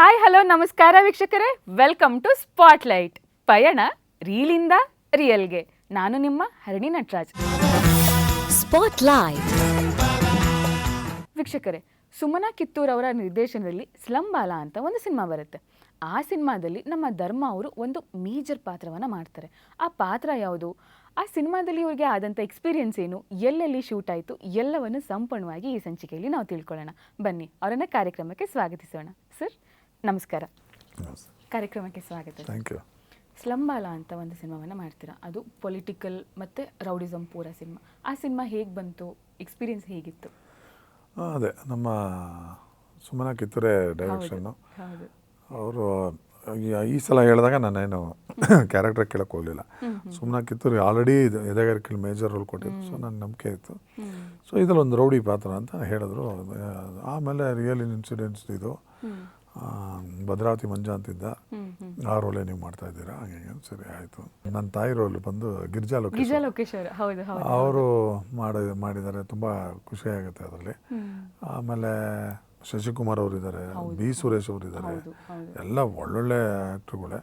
Hi hello ನಮಸ್ಕಾರ ವೀಕ್ಷಕರೇ, welcome to spotlight. ಪಯಣ ರೀಲಿಂದ ರಿಯಲ್ಗೆ. ನಾನು ನಿಮ್ಮ ಹರಿಣಿ ನಟರಾಜ್. ಸ್ಪಾಟ್ಲೈಟ್ ವೀಕ್ಷಕರೇ, ಸುಮನಾ ಕಿತ್ತೂರ್ ಅವರ ನಿರ್ದೇಶನದಲ್ಲಿ ಸ್ಲಂಬಾಲ ಅಂತ ಒಂದು ಸಿನಿಮಾ ಬರುತ್ತೆ. ಆ ಸಿನಿಮಾದಲ್ಲಿ ನಮ್ಮ ಧರ್ಮ ಅವರು ಒಂದು ಮೇಜರ್ ಪಾತ್ರವನ್ನು ಮಾಡ್ತಾರೆ. ಆ ಪಾತ್ರ ಯಾವುದು, ಆ ಸಿನಿಮಾದಲ್ಲಿ ಇವ್ರಿಗೆ ಆದಂಥ ಎಕ್ಸ್ಪೀರಿಯನ್ಸ್ ಏನು, ಎಲ್ಲೆಲ್ಲಿ ಶೂಟ್ ಆಯಿತು, ಎಲ್ಲವನ್ನು ಸಂಪೂರ್ಣವಾಗಿ ಈ ಸಂಚಿಕೆಯಲ್ಲಿ ನಾವು ತಿಳ್ಕೊಳ್ಳೋಣ. ಬನ್ನಿ ಅವರನ್ನು ಕಾರ್ಯಕ್ರಮಕ್ಕೆ ಸ್ವಾಗತಿಸೋಣ. ಸರ್ ನಮಸ್ಕಾರ. ಕಾರ್ಯಕ್ರಮಕ್ಕೆ ಸ್ವಾಗತ. Thank you. ಸ್ಲಂಬಾಲ ಅಂತ ಒಂದು ಸಿನಿಮಾವನ್ನು ಮಾಡ್ತೀರಾ. ಅದು ಪೊಲಿಟಿಕಲ್ ಮತ್ತು ರೌಡಿಸಮ್ ಪೂರ ಸಿನಿಮಾ. ಆ ಸಿನಿಮಾ ಹೇಗೆ ಬಂತು, ಎಕ್ಸ್ಪೀರಿಯನ್ಸ್ ಹೇಗಿತ್ತು? ಅದೇ ನಮ್ಮ ಸುಮನಾ ಕಿತ್ತೂರೇ ಡೈರೆಕ್ಷನ್ನು. ಹೌದು. ಅವರು ಈ ಸಲ ಹೇಳಿದಾಗ ನಾನೇನು ಕ್ಯಾರೆಕ್ಟರ್ ಕೇಳಕ್ಕೆ ಹೋಗಲಿಲ್ಲ. ಸುಮನಾ ಕಿತ್ತೂರು ಆಲ್ರೆಡಿ ಎದೆಗಾರಿಕೆಯಲ್ಲಿ ಮೇಜರ್ ರೋಲ್ ಕೊಟ್ಟಿದ್ರು. ಸೊ ನನ್ನ ನಂಬಿಕೆ ಇತ್ತು. ಸೊ ಇದರಲ್ಲಿ ಒಂದು ರೌಡಿ ಪಾತ್ರ ಅಂತ ಹೇಳಿದ್ರು. ಆಮೇಲೆ ರಿಯಲ್ ಇನ್ಸಿಡೆಂಟ್ಸ್ ಇದು ಭದ್ರಾವತಿ ಮಂಜು ಅಂತಿದ್ದ, ಆ ರೋಲೇ ನೀವು ಮಾಡ್ತಾ ಇದ್ದೀರಾ, ಹಾಗೆ ಸರಿ ಆಯಿತು. ನನ್ನ ತಾಯಿ ರೋಲ್ ಬಂದು ಗಿರಿಜಾ ಲೋಕೇಶ್ ಅವರು ಮಾಡಿದ್ದಾರೆ. ತುಂಬ ಖುಷಿಯಾಗುತ್ತೆ ಅದರಲ್ಲಿ. ಆಮೇಲೆ ಶಶಿಕುಮಾರ್ ಅವರು ಇದ್ದಾರೆ, ಬಿ ಸುರೇಶ್ ಅವರು ಇದ್ದಾರೆ, ಎಲ್ಲ ಒಳ್ಳೊಳ್ಳೆ ಆ್ಯಕ್ಟ್ರುಗಳೇ.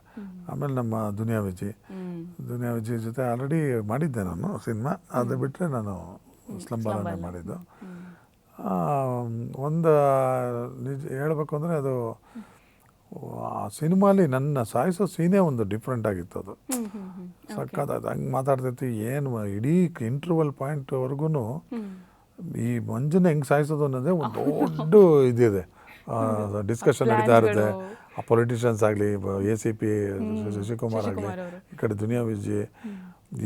ಆಮೇಲೆ ನಮ್ಮ ದುನಿಯಾ ವಿಜಿ ಜೊತೆ ಆಲ್ರೆಡಿ ಮಾಡಿದ್ದೆ ನಾನು ಸಿನಿಮಾ. ಅದು ಬಿಟ್ಟರೆ ನಾನು ಸ್ಲಂಬಾಲನೇ ಮಾಡಿದ್ದು. ಒಂದು ನಿಜ ಹೇಳಬೇಕು ಅಂದರೆ ಅದು ಆ ಸಿನಿಮಾಲಿ ನನ್ನ ಸಾಯಿಸೋ ಸೀನೇ ಒಂದು ಡಿಫ್ರೆಂಟ್ ಆಗಿತ್ತು. ಅದು ಸಕ್ಕತ್ತಾಯ್ತು. ಹಂಗೆ ಮಾತಾಡ್ತೈತಿ ಏನು ಇಡೀ ಇಂಟರ್ವಲ್ ಪಾಯಿಂಟ್ವರೆಗೂ ಈ ಮಂಜನ್ನ ಹೆಂಗೆ ಸಾಯಿಸೋದು ಅನ್ನೋದೇ ಒಂದು ದೊಡ್ಡ ಇದಿದೆ. ಡಿಸ್ಕಷನ್ ನಡೀತಾ ಇರುತ್ತೆ. ಆ ಪೊಲಿಟಿಷಿಯನ್ಸ್ ಆಗಲಿ, ACP ಶಶಿಕುಮಾರ್ ಆಗಲಿ, ಈ ಕಡೆ ದುನಿಯಾ ವಿಜಿ,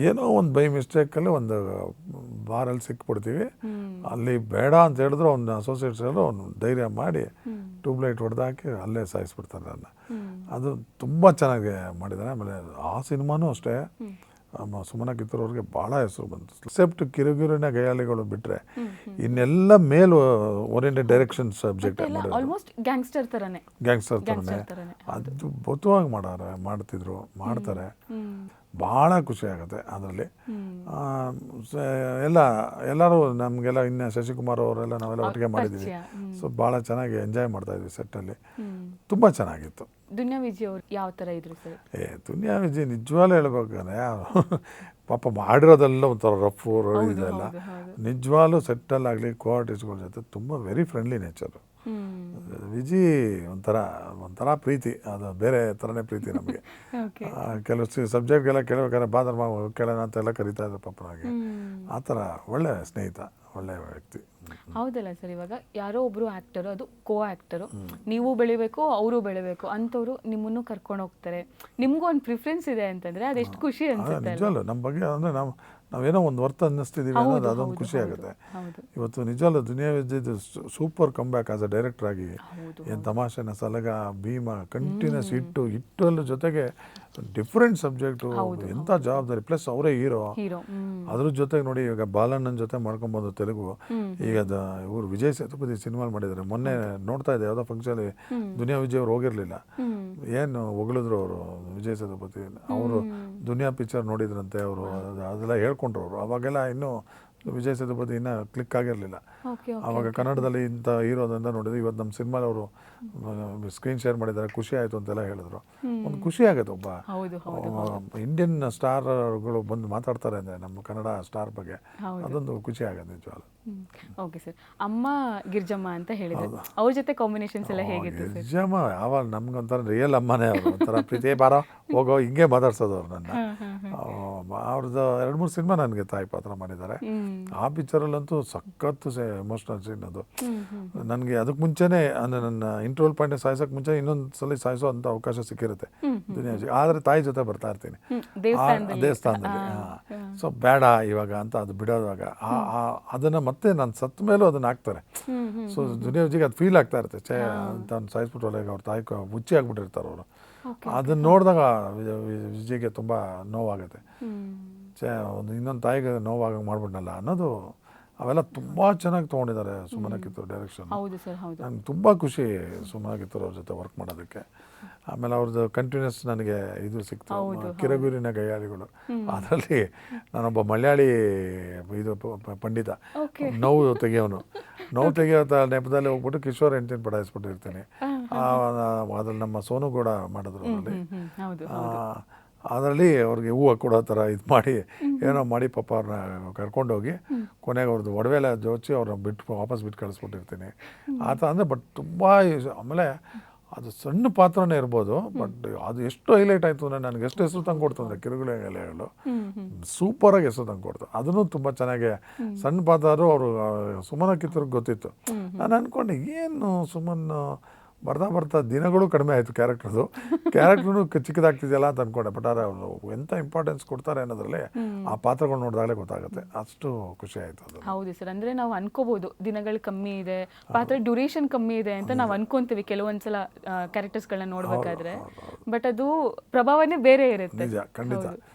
ಏನೋ ಒಂದು ಬೈ ಮಿಸ್ಟೇಕಲ್ಲಿ ಒಂದು ಬಾರಲ್ಲಿ ಸಿಕ್ಬಿಡ್ತೀವಿ. ಅಲ್ಲಿ ಬೇಡ ಅಂತ ಹೇಳಿದ್ರು ಅವ್ನ ಅಸೋಸಿಯೇಟ್ಸ್ ಎಲ್ಲ ಅವ್ನು ಧೈರ್ಯ ಮಾಡಿ ಟ್ಯೂಬ್ಲೈಟ್ ಹೊಡೆದಾಕಿ ಅಲ್ಲೇ ಸಾಯಿಸ್ಬಿಡ್ತಾರೆ ನನ್ನ. ಅದು ತುಂಬ ಚೆನ್ನಾಗಿ ಮಾಡಿದ್ದಾರೆ. ಆಮೇಲೆ ಆ ಸಿನಿಮಾನೂ ಅಷ್ಟೇ ಸುಮನಾ ಕಿತ್ತೂರ್ ಅವ್ರಿಗೆ ಭಾಳ ಹೆಸರು ಬಂತು. ಎಕ್ಸೆಪ್ಟ್ ಕಿರುಗಿರಿನ ಗಯಾಲಿಗಳು ಬಿಟ್ಟರೆ ಇನ್ನೆಲ್ಲ ಮೇಲ್ ಓರಿಯೆಂಟೆಡ್ ಡೈರೆಕ್ಷನ್ ಸಬ್ಜೆಕ್ಟ್ ಗ್ಯಾಂಗ್ಸ್ಟರ್ ಥರನೇ ಅದು ಬೊತ್ತವಾಗಿ ಮಾಡ್ತಾರೆ. ಭಾಳ ಖುಷಿ ಆಗುತ್ತೆ ಅದರಲ್ಲಿ. ಎಲ್ಲರೂ ನಮಗೆಲ್ಲ ಇನ್ನು ಶಶಿಕುಮಾರ್ ಅವರೆಲ್ಲ ನಾವೆಲ್ಲ ಒಟ್ಟಿಗೆ ಮಾಡಿದ್ದೀವಿ. ಸೊ ಭಾಳ ಚೆನ್ನಾಗಿ ಎಂಜಾಯ್ ಮಾಡ್ತಾಯಿದ್ವಿ ಸೆಟ್ಟಲ್ಲಿ. ತುಂಬ ಚೆನ್ನಾಗಿತ್ತು. ದುನಿಯಾ ವಿಜಿ ಅವರು ಯಾವ ಥರ ಇದ್ರು ಸರ್? ದುನಿಯಾ ವಿಜಿ ನಿಜವಾಗ್ಲೂ ಹೇಳ್ಬೇಕಂದ್ರೆ ಪಾಪ ಮಾಡಿರೋದೆಲ್ಲ ಒಂಥರ ರಫು ಇದೆಲ್ಲ. ನಿಜವಾಗ್ಲೂ ಸೆಟ್ಟಲ್ಲಾಗಲಿ ಕೋ-ಆರ್ಟಿಸ್ಟ್ಗಳ ಜೊತೆ ತುಂಬ ವೆರಿ ಫ್ರೆಂಡ್ಲಿ ನೇಚರು. ವಿಜಿ ಒಂಥರ ಪ್ರೀತಿ, ಅದು ಬೇರೆ ಥರನೇ ಪ್ರೀತಿ ನಮಗೆ. ಕೆಲವು ಸಬ್ಜೆಕ್ಟ್ಗೆಲ್ಲ ಕೇಳಬೇಕಾದ್ರೆ ಬಾದರ್ ಕೇಳೋಣ ಅಂತೆಲ್ಲ ಕರೀತಾ ಇದ್ದಾರೆ ಪಾಪ ನನಗೆ. ಆ ಥರ ಒಳ್ಳೆ ಸ್ನೇಹಿತ, ಒಳ್ಳೆಯ ವ್ಯಕ್ತಿ. ಹೌದಲ್ಲ ಸರ್, ಇವಾಗ ಯಾರೋ ಒಬ್ರು ಆ್ಯಕ್ಟರು, ಅದು ಕೋ-ಆ್ಯಕ್ಟರು, ನೀವು ಬೆಳಿಬೇಕು ಅವರು ಬೆಳಿಬೇಕು ಅಂಥವ್ರು ನಿಮ್ಮನ್ನು ಕರ್ಕೊಂಡು ಹೋಗ್ತಾರೆ. ನಿಮಗೂ ಒಂದು ಪ್ರಿಫರೆನ್ಸ್ ಇದೆ ಅಂತಂದರೆ ಅದೆಷ್ಟು ಖುಷಿ ಅನ್ಸುತ್ತೆ. ನಿಜವಲ್ಲ, ನಮ್ಮ ಬಗ್ಗೆ ಅಂದರೆ ನಾವೇನೋ ಒಂದು ವರ್ತ್ ಅನ್ನಿಸ್ತಿದ್ದೀವಿ ಅನ್ನೋದು ಅದೊಂದು ಖುಷಿ ಆಗುತ್ತೆ. ಇವತ್ತು ನಿಜವಲ್ಲ ದುನಿಯಾ ವಿಜಯ್ದು super comeback as a director ಆಗಿ. ಏನು ತಮಾಷೆನ ಸಲಗ, ಭೀಮ, ಕಂಟಿನ್ಯೂಸ್ ಹಿಟ್ಟಲ್ಲಿ ಜೊತೆಗೆ ಡಿಫ್ರೆಂಟ್ ಸಬ್ಜೆಕ್ಟು, ಎಂಥ ಜವಾಬ್ದಾರಿ, ಪ್ಲಸ್ ಅವರೇ ಹೀರೋ. ಅದ್ರ ಜೊತೆಗೆ ನೋಡಿ ಇವಾಗ ಬಾಲಣ್ಣನ ಜೊತೆ ಮಾಡ್ಕೊಂಬಂದು ತೆಲುಗು. ಈಗ ಇವರು ವಿಜಯ್ ಸೇತುಪತಿ ಸಿನಿಮಾ ಮಾಡಿದ್ದಾರೆ. ಮೊನ್ನೆ ನೋಡ್ತಾ ಇದ್ದೆ, ಯಾವುದೋ ಫಂಕ್ಷನಲ್ಲಿ ದುನಿಯಾ ವಿಜಯ್ ಅವ್ರು ಹೋಗಿರಲಿಲ್ಲ. ಏನು ಹೊಗಳಿದ್ರು ಅವರು ವಿಜಯ್ ಸೇತುಪತಿ. ಅವರು ದುನಿಯಾ ಪಿಕ್ಚರ್ ನೋಡಿದ್ರಂತೆ ಅವರು, ಅದೆಲ್ಲ ಹೇಳ್ಕೊಂಡ್ರು ಅವರು. ಅವಾಗೆಲ್ಲ ಇನ್ನೂ ವಿಜಯ್ ಸೇತುಪತಿ ಇನ್ನೂ ಕ್ಲಿಕ್ ಆಗಿರಲಿಲ್ಲ. ಆವಾಗ ಕನ್ನಡದಲ್ಲಿ ಇಂಥ ಹೀರೋದಿಂದ ನೋಡಿದ್ರು. ಇವತ್ತು ನಮ್ಮ ಸಿನಿಮಾಲಿ ಅವರು ಸ್ಕ್ರೀನ್ ಶೇರ್ ಮಾಡಿದ್ದಾರೆ, ಖುಷಿ ಆಯಿತು ಅಂತೆಲ್ಲ ಹೇಳಿದ್ರು. ಒಂದು ಖುಷಿ ಆಗುತ್ತೆ. ಒಬ್ಬ ಇಂಡಿಯನ್ ಸ್ಟಾರ್ಗಳು ಬಂದು ಮಾತಾಡ್ತಾರೆ ಅಂದರೆ ನಮ್ಮ ಕನ್ನಡ ಸ್ಟಾರ್ ಬಗ್ಗೆ, ಅದೊಂದು ಖುಷಿ ಆಗುತ್ತೆ ನಿಜವಾಗ್ಲೂ. ಓಕೆ ಸರ್, ಅಮ್ಮ ಗಿರ್ಜಮ್ಮ ಅಂತ ಹೇಳಿದ್ರು, ಅವ್ರ ಜೊತೆ ಕಾಂಬಿನೇಷನ್ಸ್ ಎಲ್ಲ ಹೇಗಿತ್ತು? ಗಿರ್ಜಮ್ಮ ಯಾವಾಗ ನಮ್ಗೊಂಥರ ರಿಯಲ್ ಅಮ್ಮನೇ. ಅವರು ಒಂಥರ ಪ್ರೀತಿ, ಬಾರೋ ಹೋಗೋ ಹಿಂಗೆ ಮಾತಾಡ್ಸೋದು ಅವ್ರು ನನ್ನ. ಅವ್ರದ್ದು 2-3 ಸಿನಿಮಾ ನನಗೆ ತಾಯಿ ಪಾತ್ರ ಮಾಡಿದ್ದಾರೆ. ಆ ಪಿಕ್ಚರಲ್ಲಂತೂ ಸಖತ್ತು ಎಮೋಷ್ನಲ್ ಸೀನ್ ಅದು. ನನಗೆ ಅದಕ್ಕೆ ಮುಂಚೆನೇ ಅಂದರೆ ನನ್ನ ಇಂಟರ್ವಲ್ ಪಾಯಿಂಟ್ ಸಾಯಿಸೋಕೆ ಮುಂಚೆ ಇನ್ನೊಂದು ಸಲ ಸಾಯಿಸೋ ಅಂಥ ಅವಕಾಶ ಸಿಕ್ಕಿರುತ್ತೆ ದುನಿಯಾ. ಆದರೆ ತಾಯಿ ಜೊತೆ ಬರ್ತಾ ಇರ್ತೀನಿ ದೇವಸ್ಥಾನದಲ್ಲಿ. ಸೊ ಬೇಡ ಇವಾಗ ಅಂತ ಅದು ಬಿಡೋದಾಗ ಅದನ್ನು ಮತ್ತೆ ನಾನು ಸತ್ತ ಮೇಲೂ ಅದನ್ನು ಹಾಕ್ತಾರೆ. ಸೊ ದುನಿಯಾ ವಿಜಿಗೆ ಅದು ಫೀಲ್ ಆಗ್ತಾ ಇರುತ್ತೆ, ಅಂತ ಸಾಯಿಸ್ಬಿಟ್ಟು ಒಳಗೆ ಅವ್ರ ತಾಯಿ ಹುಚ್ಚಿ ಆಗ್ಬಿಟ್ಟಿರ್ತಾರೆ ಅವರು. ಅದನ್ನು ನೋಡಿದಾಗ ವಿಜಯ್ಗೆ ತುಂಬ ನೋವಾಗುತ್ತೆ. ಒಂದು ಇನ್ನೊಂದು ತಾಯಿಗೆ ನೋವಾಗ ಮಾಡ್ಬಿಟ್ನಲ್ಲ ಅನ್ನೋದು. ಅವೆಲ್ಲ ತುಂಬ ಚೆನ್ನಾಗಿ ತೊಗೊಂಡಿದ್ದಾರೆ ಸುಮನಾ ಕಿತ್ತೂರ್ ಡೈರೆಕ್ಷನ್. ನಂಗೆ ತುಂಬ ಖುಷಿ ಸುಮನಾ ಕಿತ್ತೂರ್ ಅವ್ರ ಜೊತೆ ವರ್ಕ್ ಮಾಡೋದಕ್ಕೆ. ಆಮೇಲೆ ಅವ್ರದ್ದು ಕಂಟಿನ್ಯೂಸ್ ನನಗೆ ಇದು ಸಿಕ್ತು, ಕಿರಗುರಿನ ಗಯಾಳಿಗಳು. ಅದರಲ್ಲಿ ನಾನೊಬ್ಬ ಮಲಯಾಳಿ ಇದು ಪಂಡಿತ, ನೋವು ತೆಗಿಯೋನು. ನೋವು ತೆಗಿಯೋ ನೆಪದಲ್ಲಿ ಹೋಗ್ಬಿಟ್ಟು ಕಿಶೋರ್ ಹೆಂಡತಿನ ಪಡಾಯಿಸ್ಬಿಟ್ಟಿರ್ತೀನಿ. ಅದ್ರಲ್ಲಿ ನಮ್ಮ ಸೋನು ಕೂಡ ಮಾಡಿದ್ರು ಅದರಲ್ಲಿ. ಹೌದು ಅದರಲ್ಲಿ ಅವ್ರಿಗೆ ಹೂವು ಕೊಡೋ ಥರ ಇದು ಮಾಡಿ ಏನೋ ಮಾಡಿ ಪಾಪ ಅವ್ರನ್ನ ಕರ್ಕೊಂಡೋಗಿ ಕೊನೆಗೆ ಅವ್ರದ್ದು ಒಡವೆ ಎಲ್ಲ ಜೋಡಿಸಿ ಅವ್ರನ್ನ ಬಿಟ್ಟು ವಾಪಸ್ ಬಿಟ್ಟು ಕಳಿಸ್ಬಿಟ್ಟಿರ್ತೀನಿ ಆ ಥರ. ಅಂದರೆ ಬಟ್ ತುಂಬ ಆಮೇಲೆ ಅದು ಸಣ್ಣ ಪಾತ್ರನೇ ಇರ್ಬೋದು, ಬಟ್ ಅದು ಎಷ್ಟು ಹೈಲೈಟ್ ಆಯಿತು ಅಂದರೆ ನನಗೆ ಎಷ್ಟು ಹೆಸರು ತಂದು ಕೊಡ್ತು ಅಂದರೆ ಕಿರುಗುಳೆ ಎಲೆಗಳು ಸೂಪರಾಗಿ ಹೆಸರು ತಂದು ಕೊಡ್ತು. ಅದನ್ನು ತುಂಬ ಚೆನ್ನಾಗಿ ಸಣ್ಣ ಪಾತ್ರ ಅವರು ಸುಮನ ಕಿತ್ತೂರಿಗೆ ಗೊತ್ತಿತ್ತು. ನಾನು ಅಂದ್ಕೊಂಡೆ ಏನು ಸುಮನ್ ಬರ್ತಾ ದಿನಗಳು ಕಡಿಮೆ ಆಯಿತು ಕ್ಯಾರೆಕ್ಟ್ರೂ ಚಿಕ್ಕದಾಗ್ತಿದೆಯಲ್ಲ ಅಂತ ಅಂದ್ಕೊಂಡೆ. ಬಟ್ ಆದರೆ ಅವರು ಎಂಥ ಇಂಪಾರ್ಟೆನ್ಸ್ ಕೊಡ್ತಾರೆ ಅನ್ನೋದ್ರಲ್ಲಿ ಆ ಪಾತ್ರಗಳು ನೋಡಿದಾಗಲೇ ಗೊತ್ತಾಗುತ್ತೆ. ಅಷ್ಟು ಖುಷಿ ಆಯಿತು ಅದು. ಹೌದು ಸರ್. ಅಂದರೆ ನಾವು ಅನ್ಕೋಬೋದು ದಿನಗಳು ಕಮ್ಮಿ ಇದೆ, ಪಾತ್ರ ಡ್ಯೂರೇಷನ್ ಕಮ್ಮಿ ಇದೆ ಅಂತ ನಾವು ಅನ್ಕೊಂತೀವಿ ಕೆಲವೊಂದ್ಸಲ ಕ್ಯಾರೆಕ್ಟರ್ಸ್ಗಳನ್ನ ನೋಡ್ಬೇಕಾದ್ರೆ. ಬಟ್ ಅದು ಪ್ರಭಾವನೇ ಬೇರೆ ಇರುತ್ತೆ. ನಿಜ, ಖಂಡಿತ.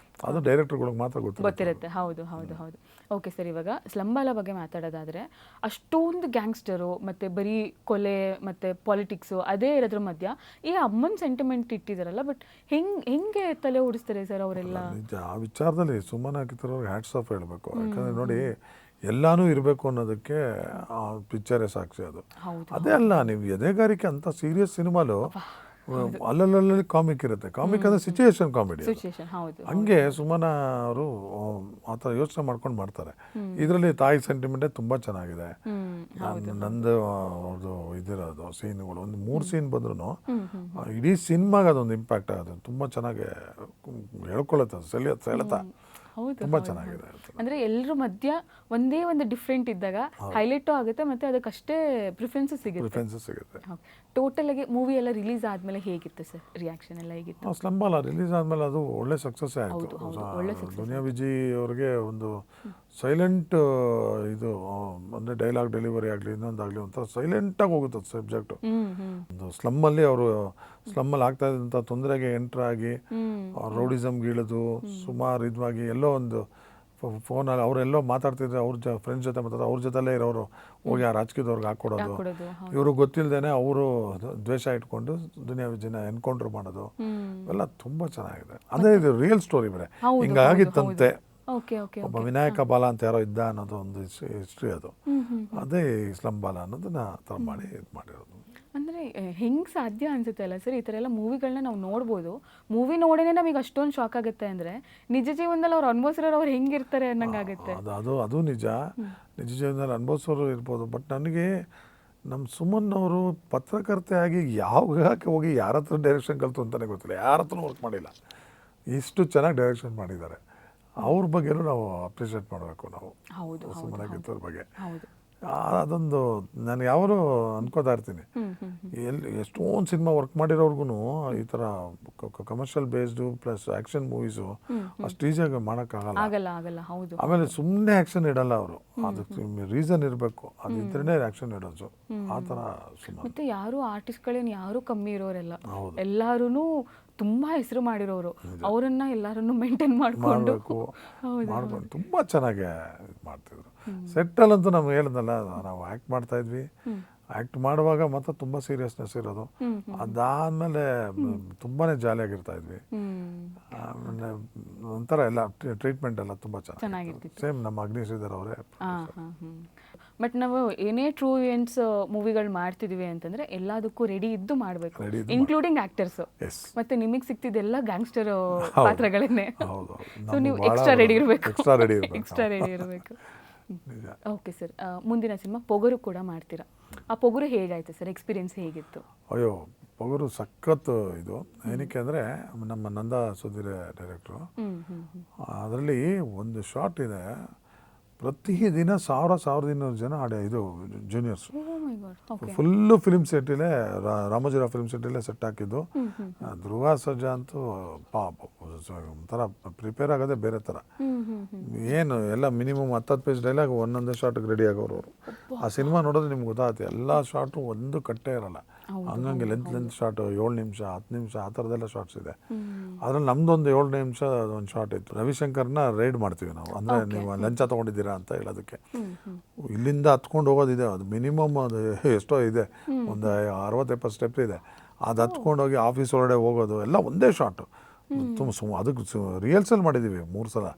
ಅದು ಡೈರೆಕ್ಟರ್ಗಳಿಗೆ ಮಾತ್ರ ಗೊತ್ತಿರುತ್ತೆ. ಹೌದು. ಓಕೆ ಸರ್, ಇವಾಗ ಸ್ಲಂಬಾಲ ಬಗ್ಗೆ ಮಾತಾಡೋದಾದರೆ ಅಷ್ಟೊಂದು ಗ್ಯಾಂಗ್ಸ್ಟರು ಮತ್ತು ಬರೀ ಕೊಲೆ ಮತ್ತು ಪಾಲಿಟಿಕ್ಸು ಅದೇ ಇರೋದ್ರ ಮಧ್ಯ ಈ ಅಮ್ಮನ ಸೆಂಟಿಮೆಂಟ್ ಇಟ್ಟಿದ್ದಾರಲ್ಲ, ಬಟ್ ಹೆಂಗೆ ತಲೆ ಓಡಿಸ್ತಾರೆ ಸರ್ ಅವರೆಲ್ಲ? ನಿಜ, ಆ ವಿಚಾರದಲ್ಲಿ ಸುಮ್ಮನೆ ಹಾಕಿರೋರಿಗೆ ಹ್ಯಾಟ್ಸ್ ಆಫ್ ಹೇಳಬೇಕು. ಯಾಕಂದರೆ ನೋಡಿ, ಎಲ್ಲಾನು ಇರಬೇಕು ಅನ್ನೋದಕ್ಕೆ ಆ ಪಿಕ್ಚರೇ ಸಾಕ್ಷಿ. ಅದು ಅದೇ ಅಲ್ಲ, ನೀವು ಎದೆಗಾರಿಕೆ ಅಂತ ಸೀರಿಯಸ್ ಸಿನಿಮಾಲು ಅಲ್ಲಲ್ಲಿ ಕಾಮಿಕ್ ಇರುತ್ತೆ. ಕಾಮಿಕ್ ಅಂದರೆ ಸಿಚುಯೇಷನ್ ಕಾಮಿಡಿ. ಹಂಗೆ ಸುಮನ ಅವರು ಆ ಥರ ಯೋಚನೆ ಮಾಡ್ಕೊಂಡು ಮಾಡ್ತಾರೆ. ಇದರಲ್ಲಿ ತಾಯಿ ಸೆಂಟಿಮೆಂಟೇ ತುಂಬ ಚೆನ್ನಾಗಿದೆ. ನಂದು ಅವ್ರದ್ದು ಇದಿರೋದು ಸೀನ್ಗಳು ಒಂದು 3 ಸೀನ್ ಬಂದ್ರೂ ಇಡೀ ಸಿನಿಮಾಗೆ ಅದೊಂದು ಇಂಪ್ಯಾಕ್ಟ್ ಆಗುತ್ತೆ. ತುಂಬ ಚೆನ್ನಾಗಿ ಹೇಳ್ಕೊಳ್ಳುತ್ತೆ, ಸೆಳೆತ ತುಂಬ ಚೆನ್ನಾಗಿದೆ. ಅಂದರೆ ಎಲ್ಲರ ಮಧ್ಯ ಒಂದೇ ಒಂದು ಡಿಫ್ರೆಂಟ್ ಇದ್ದಾಗ ಹೈಲೈಟು ಆಗುತ್ತೆ ಮತ್ತು ಅದಕ್ಕಷ್ಟೇ ಪ್ರಿಫರೆನ್ಸಸ್ ಸಿಗುತ್ತೆ. ಟೋಟಲ್ ಆಗಿ ಮೂವಿ ಎಲ್ಲ ರಿಲೀಸ್ ಆದಮೇಲೆ ಹೇಗಿತ್ತು ಸರ್? ರಿಯಾಕ್ಷನ್ ಎಲ್ಲ ಹೇಗಿತ್ತು? ಸ್ಲಂಬಾಲ ರಿಲೀಸ್ ಆದಮೇಲೆ ಅದು ಒಳ್ಳೆ ಸಕ್ಸಸ್ ಆಯಿತು. ದುನಿಯಾ ವಿಜಿ ಅವ್ರಿಗೆ ಒಂದು ಸೈಲೆಂಟ್ ಇದು ಅಂದರೆ ಡೈಲಾಗ್ ಡೆಲಿವರಿ ಆಗಲಿ ಇನ್ನೊಂದಾಗಲಿ ಒಂಥರ ಸೈಲೆಂಟಾಗಿ ಹೋಗುತ್ತೆ ಸಬ್ಜೆಕ್ಟು. ಒಂದು ಸ್ಲಮ್ಮಲ್ಲಿ ಆಗ್ತಾ ಇದ್ದಂಥ ತೊಂದರೆಗೆ ಎಂಟ್ರಾಗಿ ರೌಡಿಸಮ್ಗೆ ಇಳಿದು ಸುಮಾರು ಇದ್ವಾಗಿ ಎಲ್ಲೋ ಒಂದು ಫೋನಲ್ಲಿ ಅವರೆಲ್ಲೋ ಮಾತಾಡ್ತಿದ್ರೆ ಅವ್ರ ಫ್ರೆಂಡ್ಸ್ ಜೊತೆ ಮಾತಾಡೋದು, ಅವ್ರ ಜೊತೆಲೇ ಇರೋರು ಹೋಗಿ ಆ ರಾಜಕೀಯದವ್ರಿಗೆ ಹಾಕ್ಕೊಡೋದು, ಇವರು ಗೊತ್ತಿಲ್ಲದೇನೆ ಅವರು ದ್ವೇಷ ಇಟ್ಕೊಂಡು ದುನಿಯಾ ವಿಜಯನ ಎನ್ಕೌಂಟರ್ ಮಾಡೋದು ಎಲ್ಲ ತುಂಬ ಚೆನ್ನಾಗಿದೆ. ಅಂದರೆ ಇದು ರಿಯಲ್ ಸ್ಟೋರಿ ಬೇರೆ ಹಿಂಗಾಗಿತ್ತಂತೆ. ಒಬ್ಬ ವಿನಾಯಕ ಬಾಲ ಅಂತ ಯಾರೋ ಇದ್ದ ಅನ್ನೋದು ಒಂದು ಹಿಸ್ಟ್ರಿ. ಅದು ಅದೇ ಇಸ್ಲಾಂ ಬಾಲ ಅನ್ನೋದನ್ನ ಥರ ಮಾಡಿ ಇದು ಮಾಡಿರೋದು. ಅಂದರೆ ಹೆಂಗೆ ಸಾಧ್ಯ ಅನಿಸುತ್ತೆ ಅಲ್ಲ ಸರ್, ಈ ಥರ ಎಲ್ಲ ಮೂವಿಗಳನ್ನ ನಾವು ನೋಡ್ಬೋದು. ಮೂವಿ ನೋಡೇ ನಮಗೆ ಅಷ್ಟೊಂದು ಶಾಕ್ ಆಗುತ್ತೆ ಅಂದರೆ ನಿಜ ಜೀವನದಲ್ಲಿ ಅವ್ರು ಅನುಭವಿಸಿರೋರು ಅವ್ರು ಹೆಂಗಿರ್ತಾರೆ ಅನ್ನಂಗಾಗುತ್ತೆ. ಅದು ನಿಜ ಜೀವನದಲ್ಲಿ ಅನುಭವಿಸೋರು ಇರ್ಬೋದು. ಬಟ್ ನನಗೆ ನಮ್ಮ ಸುಮನ್ ಅವರು ಪತ್ರಕರ್ತೆಯಾಗಿ ಯಾಕೆ ಹೋಗಿ ಯಾರ ಹತ್ರ ಡೈರೆಕ್ಷನ್ ಕಲಿತು ಅಂತಲೇ ಗೊತ್ತಿಲ್ಲ. ಯಾರ ಹತ್ರನೂ ವರ್ಕ್ ಮಾಡಿಲ್ಲ, ಇಷ್ಟು ಚೆನ್ನಾಗಿ ಡೈರೆಕ್ಷನ್ ಮಾಡಿದ್ದಾರೆ. ಅವ್ರ ಬಗ್ಗೆನೂ ನಾವು ಅಪ್ರಿಷಿಯೇಟ್ ಮಾಡಬೇಕು. ನಾವು ಸುಮನ ಕಿತ್ತೂರ್ ಬಗ್ಗೆ ಅದೊಂದು ನಾನು ಯಾವಾಗಲೂ ಅನ್ಕೋತಾ ಇರ್ತೀನಿ. ಎಷ್ಟೊಂದು ಸಿನಿಮಾ ವರ್ಕ್ ಮಾಡಿರೋರ್ಗು ಈ ಥರ commercial based plus action movies ಅಷ್ಟು ಈಸಿಯಾಗಿ ಮಾಡೋಕ್ಕಾಗಲ್ಲ. ಆಮೇಲೆ ಸುಮ್ಮನೆ ಆ್ಯಕ್ಷನ್ ಇಡಲ್ಲ ಅವರು, ಅದಕ್ಕೆ ರೀಸನ್ ಇರಬೇಕು, ಅದು ಇದ್ರೇ ಆ್ಯಕ್ಷನ್ ಇಡೋದು ಆ ಥರ. ಮತ್ತು ಯಾರು ಆರ್ಟಿಸ್ಟ್ಗಳೇನು ಯಾರೂ ಕಮ್ಮಿ ಇರೋರೆಲ್ಲ, ಎಲ್ಲರೂ ತುಂಬ ಹೆಸರು ಮಾಡಿರೋರು, ಅವರನ್ನು ಎಲ್ಲರನ್ನು ಮೇಂಟೈನ್ ಮಾಡಿಕೊಂಡು ತುಂಬ ಚೆನ್ನಾಗಿ ಮಾಡ್ತಿದ್ರು. ಸೆಟ್ಟಲ್ಲಂತೂ ನಮ್ಗೆ ಹೇಳಿದ್ನಲ್ಲ, ನಾವು ಆ್ಯಕ್ಟ್ ಮಾಡ್ತಾಯಿದ್ವಿ. ಆ್ಯಕ್ಟ್ ಮಾಡುವಾಗ ಮಾತ್ರ ತುಂಬ ಸೀರಿಯಸ್ನೆಸ್ ಇರೋದು. ಅದಾದಮೇಲೆ ತುಂಬಾ ಜಾಲಿಯಾಗಿರ್ತಾ ಇದ್ವಿ. ಆಮೇಲೆ ಒಂಥರ ಎಲ್ಲ ಟ್ರೀಟ್ಮೆಂಟ್ ಎಲ್ಲ ತುಂಬ ಚೆನ್ನಾಗಿರ್ತಿತ್ತು. ಸೇಮ್ ನಮ್ಮ ಅಗ್ನಿಶ್ರೀಧರ್ ಅವರೇ. ಬಟ್ ನಾವು ಏನೇ ಟ್ರೂ ಇವೆಂಟ್ಸ್ ಮೂವಿಗಳು ಮಾಡ್ತಿದ್ವಿ ಅಂತಂದ್ರೆ ಎಲ್ಲದಕ್ಕೂ ರೆಡಿ ಇದ್ದು ಮಾಡಬೇಕು, ಇನ್ಕ್ಲೂಡಿಂಗ್ ಆಕ್ಟರ್ಸ್. ಮತ್ತೆ ನಿಮಗೆ ಸಿಗ್ತಿದ್ದೆಲ್ಲ ಗ್ಯಾಂಗ್ಸ್ಟರ್ ಪಾತ್ರಗಳನ್ನೇ. ಸೊ ನೀವು ಎಕ್ಸ್ಟ್ರಾ ರೆಡಿ ಇರಬೇಕು. ಓಕೆ ಸರ್, ಮುಂದಿನ ಸಿನಿಮಾ ಪೊಗರು ಕೂಡ ಮಾಡ್ತೀರಾ. ಆ ಪೊಗರು ಹೇಗಾಯ್ತು ಸರ್? ಎಕ್ಸ್ಪೀರಿಯನ್ಸ್ ಹೇಗಿತ್ತು? ಅಯ್ಯೋ, ಪೊಗರು ಸಖತ್ತು. ಇದು ಏನಕ್ಕೆ ಅಂದರೆ ನಮ್ಮ ನಂದಾ ಸುಧೀರ್ ಡೈರೆಕ್ಟ್ರು, ಅದರಲ್ಲಿ ಒಂದು ಶಾಟ್ ಇದೆ, ಪ್ರತಿದಿನ 1,200 ಜನ ಇದು juniors full film ಸೆಟ್ಟಿಲ್ಲೇ, Ramoji Rao film ಸೆಟ್ಟಿಲ್ಲೇ set ಹಾಕಿದ್ದು. ಧ್ರುವ ಸರ್ಜಾ ಅಂತೂ ಒಂಥರ ಪ್ರಿಪೇರ್ ಆಗೋದೇ ಬೇರೆ ಥರ. ಏನು ಎಲ್ಲ ಮಿನಿಮಮ್ 10 ಪೇಜ್ ಡೈಲಾಗ್ ಒಂದೊಂದೇ ಶಾರ್ಟಿಗೆ ರೆಡಿ ಆಗೋರು ಅವರು. ಆ ಸಿನಿಮಾ ನೋಡಿದ್ರೆ ನಿಮ್ಗೆ ಗೊತ್ತಾಗುತ್ತೆ, ಎಲ್ಲ ಶಾರ್ಟು ಒಂದು ಕಟ್ಟೆ ಇರಲ್ಲ, ಹಂಗಂಗೆ ಲೆಂತ್ ಶಾರ್ಟು 7 ನಿಮಿಷ 10 ನಿಮಿಷ ಆ ಥರದ್ದೆಲ್ಲ ಶಾರ್ಟ್ಸ್ ಇದೆ. ಅದ್ರಲ್ಲಿ ನಮ್ದೊಂದು 7 ನಿಮಿಷ ಒಂದು ಶಾರ್ಟ್ ಇತ್ತು. ರವಿಶಂಕರ್ನ ರೈಡ್ ಮಾಡ್ತೀವಿ ನಾವು, ಅಂದರೆ ನೀವು ಲಂಚ ತೊಗೊಂಡಿದ್ದೀರಾ ಅಂತ ಹೇಳೋದಕ್ಕೆ. ಇಲ್ಲಿಂದ ಹತ್ಕೊಂಡು ಹೋಗೋದಿದೆ, ಅದು ಮಿನಿಮಮ್ ಅದು ಎಷ್ಟೋ ಇದೆ, ಒಂದು 60-70 ಸ್ಟೆಪ್ ಇದೆ. ಅದು ಹತ್ಕೊಂಡೋಗಿ ಆಫೀಸ್ ಒಳಗಡೆ ಹೋಗೋದು ಎಲ್ಲ ಒಂದೇ ಶಾರ್ಟು. ತುಂಬ ಅದಕ್ಕೆ ರಿಹರ್ಸಲ್ ಮಾಡಿದ್ದೀವಿ 3 ಸಲ,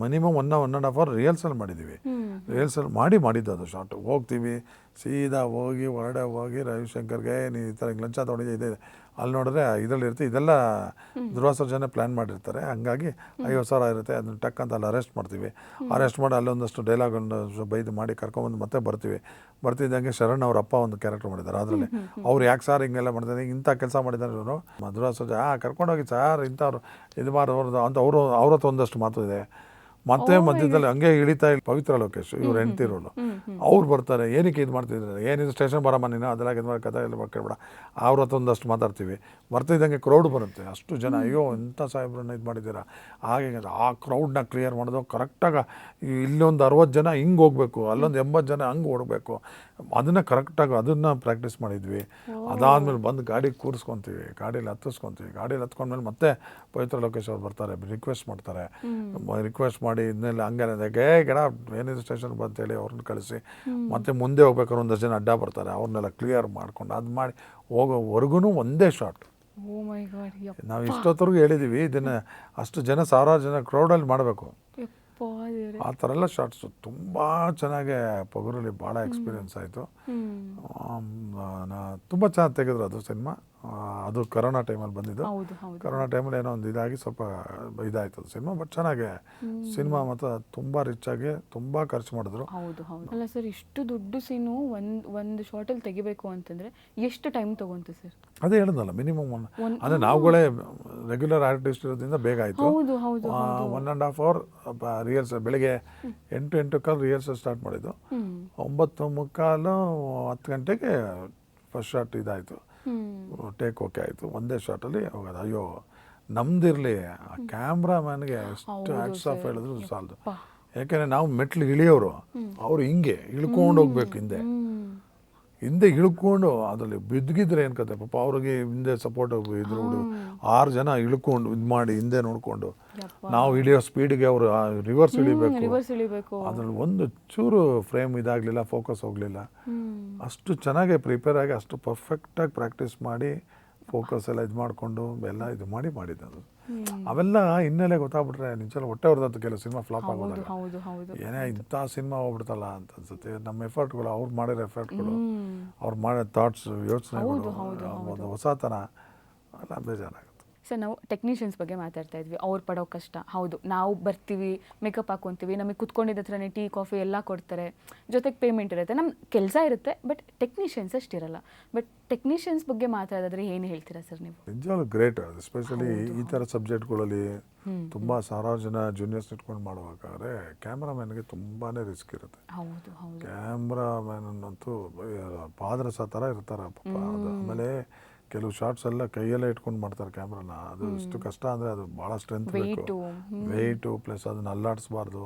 ಮಿನಿಮಮ್ 1.5 ಅವರ್ ರಿಹರ್ಸಲ್ ಮಾಡಿದ್ದೀವಿ. ರಿಹರ್ಸಲ್ ಮಾಡಿದ್ದು ಅದು ಶಾರ್ಟ್. ಹೋಗ್ತೀವಿ ಸೀದಾ ಹೋಗಿ ಹೊರಡೆ ಹೋಗಿ ರವಿಶಂಕರ್ಗೆ ನೀನು ಈ ಥರ ಹಿಂಗೆ ಲಂಚ ತೊಗೊಂಡಿದ್ದೆ ಇದೆ ಅಲ್ಲಿ ನೋಡಿದ್ರೆ ಇದರಲ್ಲಿ ಇರುತ್ತೆ, ಇದೆಲ್ಲ ಧ್ರುವ ಸರ್ಜಾನೇ ಪ್ಲ್ಯಾನ್ ಮಾಡಿರ್ತಾರೆ. ಹಂಗಾಗಿ 50,000 ಇರುತ್ತೆ, ಅದನ್ನ ಟಕ್ ಅಂತ ಅಲ್ಲಿ ಅರೆಸ್ಟ್ ಮಾಡ್ತೀವಿ. ಅರೆಸ್ಟ್ ಮಾಡಿ ಅಲ್ಲೊಂದಷ್ಟು ಡೈಲಾಗ್ ಒಂದು ಬೈದು ಮಾಡಿ ಕರ್ಕೊಂಬಂದು ಮತ್ತೆ ಬರ್ತಿದ್ದಂಗೆ ಶರಣ್ ಅವ್ರ ಅಪ್ಪ ಒಂದು ಕ್ಯಾರೆಕ್ಟರ್ ಮಾಡಿದ್ದಾರೆ. ಅದರಲ್ಲಿ ಅವ್ರು ಯಾಕೆ ಸಾರ್ ಹಿಂಗೆಲ್ಲ ಮಾಡ್ತಾರೆ, ಇಂಥ ಕೆಲಸ ಮಾಡಿದ್ದಾರೆ ಇವರು ಧ್ರುವ ಸರ್ಜಾ ಕರ್ಕೊಂಡೋಗಿ ಸಾರ್ ಇಂಥವ್ರು ಇದು ಮಾಡೋದು ಅಂತ ಅವ್ರ ಹತ್ರ ಒಂದಷ್ಟು ಮಾತು ಇದೆ. ಮತ್ತೆ ಮಧ್ಯದಲ್ಲಿ ಹಂಗೆ ಇಳಿತಾ ಪವಿತ್ರ ಲೋಕೇಶ್ ಇವ್ರು ಹೆಂಡ್ತಿರೋಳು ಅವ್ರು ಬರ್ತಾರೆ, ಏನಕ್ಕೆ ಇದು ಮಾಡ್ತಿದ್ದಾರೆ, ಏನಿದು ಸ್ಟೇಷನ್ ಬರಮ್ಮ ನೀನು ಅದೆಲ್ಲ ಇದು ಮಾಡಿ ಕಥೆ ಎಲ್ಲ ಕೇಳ್ಬೇಡ, ಅವ್ರ ಹತ್ರ ಒಂದಷ್ಟು ಮಾತಾಡ್ತೀವಿ. ಬರ್ತಿದ್ದಂಗೆ ಕ್ರೌಡ್ ಬರುತ್ತೆ, ಅಷ್ಟು ಜನ ಅಯ್ಯೋ ಇಂಥ ಸಾಹೇಬ್ರನ್ನ ಇದು ಮಾಡಿದ್ದೀರಾ ಹಾಗೆ. ಆ ಕ್ರೌಡ್ನ ಕ್ಲಿಯರ್ ಮಾಡೋದು ಕರೆಕ್ಟಾಗಿ ಇಲ್ಲೊಂದು 60 ಜನ ಹಿಂಗೆ ಹೋಗ್ಬೇಕು, ಅಲ್ಲೊಂದು 80 ಜನ ಹಂಗೆ ಓಡಬೇಕು, ಅದನ್ನು ಕರೆಕ್ಟಾಗಿ ಅದನ್ನು ಪ್ರಾಕ್ಟೀಸ್ ಮಾಡಿದ್ವಿ. ಅದಾದಮೇಲೆ ಬಂದು ಗಾಡಿಗೆ ಕೂರಿಸ್ಕೊತೀವಿ, ಗಾಡೀಲಿ ಹತ್ಕೊಂಡ್ಮೇಲೆ ಮತ್ತೆ ಪವಿತ್ರ ಲೋಕೇಶ್ ಅವ್ರು ಬರ್ತಾರೆ, ರಿಕ್ವೆಸ್ಟ್ ಮಾಡ್ತಾರೆ. ರಿಕ್ವೆಸ್ಟ್ ಮಾಡಿ ಇದನ್ನೆಲ್ಲ ಹಂಗೆ ಗಿಡ ಏನಿದೆ ಸ್ಟೇಷನ್ ಬಂತೇಳಿ ಅವ್ರನ್ನ ಕಳಿಸಿ ಮತ್ತೆ ಮುಂದೆ ಹೋಗ್ಬೇಕಾದ್ರೆ ಒಂದಷ್ಟು ಜನ ಅಡ್ಡ ಬರ್ತಾರೆ, ಅವ್ರನ್ನೆಲ್ಲ ಕ್ಲಿಯರ್ ಮಾಡ್ಕೊಂಡು ಅದು ಮಾಡಿ ಹೋಗೋವರೆಗೂ ಒಂದೇ ಶಾಟ್. ನಾವು ಇಷ್ಟೊತ್ತರೆಗೂ ಹೇಳಿದ್ದೀವಿ ಇದನ್ನು ಅಷ್ಟು ಜನ ಸಾವಿರಾರು ಜನ ಕ್ರೌಡಲ್ಲಿ ಮಾಡಬೇಕು, ಆ ಥರ ಎಲ್ಲ ಶಾರ್ಟ್ಸು ತುಂಬ ಚೆನ್ನಾಗೆ ಪಗುರಲ್ಲಿ ಭಾಳ ಎಕ್ಸ್ಪೀರಿಯೆನ್ಸ್ ಆಯಿತು. ತುಂಬ ಚೆನ್ನಾಗಿ ತೆಗೆದ್ರು ಅದು ಸಿನಿಮಾ. ಅದು ಕರೋನಾ ಟೈಮಲ್ಲಿ ಬಂದಿದ್ದು. ಕರೋನಾ ಟೈಮಲ್ಲಿ ಏನೋ ಒಂದು ಇದಾಗಿ ಸ್ವಲ್ಪ ಇದಾಯ್ತು ಅದು ಸಿನಿಮಾ. ಬಟ್ ಚೆನ್ನಾಗೆ ಸಿನಿಮಾ ಮಾತ್ರ ತುಂಬ ರಿಚ್ ಆಗಿ ತುಂಬ ಖರ್ಚು ಮಾಡಿದ್ರು. ಅಲ್ಲ ಸರ್, ಇಷ್ಟು ದೊಡ್ಡ ಸೀನು ಒಂದು ಶಾರ್ಟಲ್ಲಿ ತೆಗಿಬೇಕು ಅಂತಂದರೆ ಎಷ್ಟು ಟೈಮ್ ತೊಗೊಂತು ಸರ್? ಅದೇ ಹೇಳಿದ್ನಲ್ಲ, ಮಿನಿಮಮ್ ಅಂದರೆ ನಾವುಗಳೇ ರೆಗ್ಯುಲರ್ ಆರ್ಟಿಸ್ಟ್ ಇರೋದ್ರಿಂದ ಬೇಗ ಆಯಿತು. 1.5 hour ರಿಹರ್ಸಲ್. ಬೆಳಿಗ್ಗೆ 8 ರಿಹರ್ಸಲ್ ಸ್ಟಾರ್ಟ್ ಮಾಡಿದ್ದು, 9:45 10 ಗಂಟೆಗೆ ಫಸ್ಟ್ ಶಾಟ್ ಇದಾಯಿತು, ಟೇಕ್ ಓಕೆ ಆಯಿತು. ಒಂದೇ ಶಾರ್ಟಲ್ಲಿ ಹೋಗೋದು. ಅಯ್ಯೋ ನಮ್ದಿರಲಿ ಆ ಕ್ಯಾಮ್ರಾಮ್ಯಾನ್ಗೆ ಎಷ್ಟು ಹ್ಯಾಟ್ಸ್ ಆಫ್ ಹೇಳಿದ್ರು ಸಾಲದು. ಯಾಕೆಂದರೆ ನಾವು ಮೆಟ್ಲು ಇಳಿಯೋರು, ಅವರು ಹಿಂಗೆ ಇಳ್ಕೊಂಡು ಹೋಗ್ಬೇಕು, ಹಿಂದೆ ಇಳ್ಕೊಂಡು ಅದರಲ್ಲಿ ಬಿದ್ದಿದ್ರೆ ಏನು ಕತೆ ಪಾಪ ಅವ್ರಿಗೆ ಹಿಂದೆ ಸಪೋರ್ಟ್ ಇದ್ರು. 6 ಜನ ಇಳ್ಕೊಂಡು ಇದು ಮಾಡಿ ಹಿಂದೆ ನೋಡಿಕೊಂಡು ನಾವು ಇಳಿಯೋ ಸ್ಪೀಡ್ಗೆ ಅವರು ರಿವರ್ಸ್ ಇಳಿಬೇಕು. ಅದ್ರಲ್ಲಿ ಒಂದು ಚೂರು ಫ್ರೇಮ್ ಇದಾಗಲಿಲ್ಲ, ಫೋಕಸ್ ಹೋಗಲಿಲ್ಲ. ಅಷ್ಟು ಚೆನ್ನಾಗಿ ಪ್ರಿಪೇರ್ ಆಗಿ ಅಷ್ಟು ಪರ್ಫೆಕ್ಟಾಗಿ ಪ್ರಾಕ್ಟೀಸ್ ಮಾಡಿ ಫೋಕಸ್ ಎಲ್ಲ ಇದು ಮಾಡಿಕೊಂಡು ಎಲ್ಲ ಇದು ಮಾಡಿದ್ದು. ಅವೆಲ್ಲ ಹಿನ್ನೆಲೆ ಗೊತ್ತಾಗ್ಬಿಟ್ರೆ ನಿಜ ಹೊಟ್ಟೆ ಹೊಡೆದಂತ ಕೆಲವು ಸಿನಿಮಾ ಫ್ಲಾಪ್ ಆಗೋದಾಗ ಏನೇ ಇಂಥ ಸಿನಿಮಾ ಹೋಗ್ಬಿಡ್ತಲ್ಲ ಅಂತ ಅನ್ಸುತ್ತೆ. ನಮ್ಮ ಎಫರ್ಟ್ಗಳು, ಅವ್ರು ಮಾಡಿರೋ ಎಫರ್ಟ್ಗಳು, ಅವ್ರು ಮಾಡೋ ಥಾಟ್ಸ್, ಯೋಚನೆಗಳು, ಒಂದು ಹೊಸತನ ಎಲ್ಲ ಬೇಜಾರಾಗುತ್ತೆ. ಸರ್, ನಾವು ಟೆಕ್ನಿಷಿಯನ್ಸ್ ಬಗ್ಗೆ ಮಾತಾಡ್ತಾ ಇದ್ವಿ, ಅವ್ರು ಪಡೋ ಕಷ್ಟ. ಹೌದು, ನಾವು ಬರ್ತೀವಿ, ಮೇಕಪ್ ಹಾಕ್ಕೊತೀವಿ, ನಮಗೆ ಕುತ್ಕೊಂಡಿದ್ದ ಹತ್ರನೇ ಟೀ ಕಾಫಿ ಎಲ್ಲ ಕೊಡ್ತಾರೆ, ಜೊತೆಗೆ ಪೇಮೆಂಟ್ ಇರುತ್ತೆ, ನಮ್ಮ ಕೆಲಸ ಇರುತ್ತೆ. ಬಟ್ ಟೆಕ್ನಿಷಿಯನ್ಸ್ ಅಷ್ಟಿರಲ್ಲ. ಬಟ್ ಟೆಕ್ನಿಷಿಯನ್ಸ್ ಬಗ್ಗೆ ಮಾತಾಡಿದ್ರೆ ಏನು ಹೇಳ್ತೀರಾ ಸರ್ ನೀವು? ನಿಜವಾಗ್ಲೂ ಗ್ರೇಟ್. ಎಸ್ಪೆಷಲಿ ಈ ಥರ ಸಬ್ಜೆಕ್ಟ್ಗಳಲ್ಲಿ ತುಂಬ ಸಾವಿರಾರು ಜನ ಜೂನಿಯರ್ಸ್ ಇಟ್ಕೊಂಡು ಮಾಡುವಾಗಾದ್ರೆ ಕ್ಯಾಮ್ರಾಮ್ಯಾನ್ಗೆ ತುಂಬಾ ರಿಸ್ಕ್ ಇರುತ್ತೆ. ಕ್ಯಾಮ್ರಾಮ್ಯಾನ್ ಅಂತೂ ಪಾದರಸ ಥರ ಇರ್ತಾರೆ ಪಾಪ. ಆಮೇಲೆ ಕೆಲವು ಶಾರ್ಟ್ಸ್ ಎಲ್ಲ ಕೈಯಲ್ಲೇ ಇಟ್ಕೊಂಡು ಮಾಡ್ತಾರೆ ಕ್ಯಾಮ್ರಾನ. ಅದು ಎಷ್ಟು ಕಷ್ಟ ಅಂದರೆ ಅದು ಭಾಳ ಸ್ಟ್ರೆಂತ್ ಬೇಕು, ವೆಯ್ಟು, ಪ್ಲಸ್ ಅದನ್ನ ಅಲ್ಲಾಡಿಸ್ಬಾರ್ದು.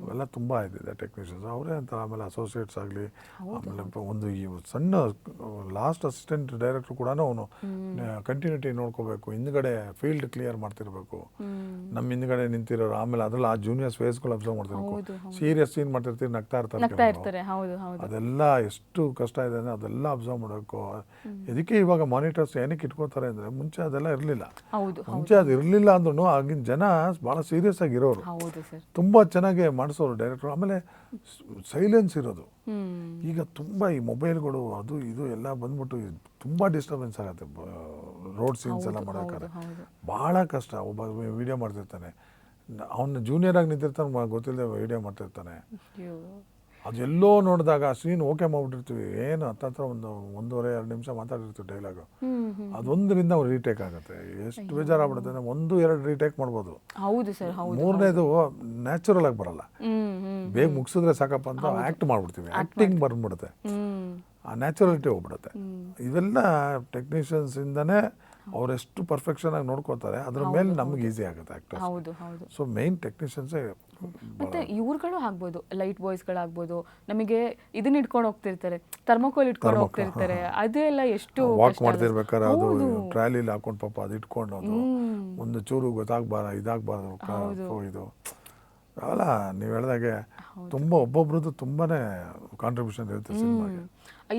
ಅವೆಲ್ಲ ತುಂಬ ಇದಿದೆ ಟೆಕ್ನಿಷಿಯನ್ಸ್ ಅವರೇ ಅಂತ. ಆಮೇಲೆ ಅಸೋಸಿಯೇಟ್ಸ್ ಆಗಲಿ, ಆಮೇಲೆ ಒಂದು ಈ ಸಣ್ಣ ಲಾಸ್ಟ್ ಅಸಿಸ್ಟೆಂಟ್ ಡೈರೆಕ್ಟ್ರು ಕೂಡ ಅವನು ಕಂಟಿನ್ಯೂಟಿ ನೋಡ್ಕೋಬೇಕು, ಹಿಂದ್ಗಡೆ ಫೀಲ್ಡ್ ಕ್ಲಿಯರ್ ಮಾಡ್ತಿರ್ಬೇಕು, ನಮ್ಮ ಹಿಂದ್ಗಡೆ ನಿಂತಿರೋರು. ಆಮೇಲೆ ಅದ್ರಲ್ಲಿ ಆ ಜೂನಿಯರ್ಸ್ ಫೇಸ್ಗಳು ಅಬ್ಸರ್ವ್ ಮಾಡ್ತಿರ್ಬೇಕು. ಸೀರಿಯಸ್ ಸೀನ್ ಮಾಡ್ತಿರ್ತೀವಿ, ನಗ್ತಾ ಇರ್ತಾರೆ. ಅದೆಲ್ಲ ಎಷ್ಟು ಕಷ್ಟ ಇದೆ ಅಂದರೆ ಅದೆಲ್ಲ ಅಬ್ಸರ್ವ್ ಮಾಡಬೇಕು. ಇದಕ್ಕೆ ಇವಾಗ ಮಾನಿಟರ್ಸ್ ಏನಕ್ಕೆ ಇಟ್ಕೋತಾರೆ ಅಂದರೆ ಮುಂಚೆ ಅದೆಲ್ಲ ಇರಲಿಲ್ಲ. ಮುಂಚೆ ಅದು ಇರಲಿಲ್ಲ ಅಂದ್ರೂ ಆಗಿನ ಜನ ಭಾಳ ಸೀರಿಯಸ್ ಆಗಿರೋರು, ತುಂಬ ಚೆನ್ನಾಗಿ ಮಾಡಿಸೋರು ಡೈರೆಕ್ಟ್ರು. ಆಮೇಲೆ ಸೈಲೆನ್ಸ್ ಇರೋದು. ಈಗ ತುಂಬ ಈ ಮೊಬೈಲ್ಗಳು ಅದು ಇದು ಎಲ್ಲ ಬಂದ್ಬಿಟ್ಟು ತುಂಬ ಡಿಸ್ಟರ್ಬೆನ್ಸ್ ಆಗುತ್ತೆ. ರೋಡ್ ಸೀನ್ಸ್ ಎಲ್ಲ ಮಾಡೋಕ್ಕಾದ್ರೆ ಭಾಳ ಕಷ್ಟ. ಒಬ್ಬ ವಿಡಿಯೋ ಮಾಡ್ತಿರ್ತಾನೆ, ಅವನು ಜೂನಿಯರ್ ಆಗಿ ನಿಂತಿರ್ತಾನೆ, ಗೊತ್ತಿಲ್ಲದೆ ವಿಡಿಯೋ ಮಾಡ್ತಿರ್ತಾನೆ. ಅದೆಲ್ಲೋ ನೋಡಿದಾಗ ಸೀನ್ ಓಕೆ ಮಾಡ್ಬಿಟ್ಟಿರ್ತೀವಿ, ಏನು ಹತ್ತತ್ರ 1.5-2 ನಿಮಿಷ ಮಾತಾಡಿರ್ತೀವಿ ಡೈಲಾಗು, ಅದೊಂದರಿಂದ ಅವ್ರು ರೀಟೇಕ್ ಆಗುತ್ತೆ. ಎಷ್ಟು ಬೇಜಾರಾಗ್ಬಿಡುತ್ತೆ ಅಂದರೆ 1-2 ರೀಟೇಕ್ ಮಾಡ್ಬೋದು. ಮೂರನೇದು ನ್ಯಾಚುರಲ್ ಆಗಿ ಬರಲ್ಲ, ಬೇಗ ಮುಗಿಸಿದ್ರೆ ಸಾಕಪ್ಪ ಅಂತ ಆ್ಯಕ್ಟ್ ಮಾಡ್ಬಿಡ್ತೀವಿ, ಆ್ಯಕ್ಟಿಂಗ್ ಬಂದ್ಬಿಡುತ್ತೆ, ಆ ನ್ಯಾಚುರಲಿಟಿ ಹೋಗ್ಬಿಡುತ್ತೆ. ಇವೆಲ್ಲ ಟೆಕ್ನಿಷಿಯನ್ಸಿಂದನೇ ಅವರೆಷ್ಟು ಪರ್ಫೆಕ್ಷನ್ ಆಗಿ ನೋಡ್ಕೋತಾರೆ, ಅದ್ರ ಮೇಲೆ ನಮ್ಗೆ ಈಸಿ ಆಗುತ್ತೆ ಆ್ಯಕ್ಟರ್ಸ್. So main ಟೆಕ್ನಿಷಿಯನ್ಸೇ. ಮತ್ತೆ ಇವ್ರುಗಳು ಆಗ್ಬೋದು, ಲೈಟ್ ಬಾಯ್ಸ್ಗಳಾಗ್ಬೋದು, ನಮಗೆ ಇದನ್ನ ಇಟ್ಕೊಂಡು ಹೋಗ್ತಿರ್ತಾರೆ, ಥರ್ಮೋಕೋಲ್ ಇಟ್ಕೊಂಡು ಹೋಗ್ತಿರ್ತಾರೆ, ಅದೆಲ್ಲ ಎಷ್ಟು ವಾಕ್ ಮಾಡ್ತಿರ್ಬೇಕಾದ್ರೆ ಅದು ಟ್ರಾಲಿಲಿ ಹಾಕೊಂಡು ಪಾಪ ಅದು ಇಟ್ಕೊಂಡು ಅದು ಒಂದು ಚೂರು ಇದಾಗಬಾರ್ದು ಇದು ಅಲ್ಲ. ನೀವು ಹೇಳಿದಾಗೆ ತುಂಬ ಒಬ್ಬೊಬ್ರದ್ದು ತುಂಬಾ ಕಾಂಟ್ರಿಬ್ಯೂಷನ್ ಇರುತ್ತೆ ಸಿನಿಮಾಗೆ.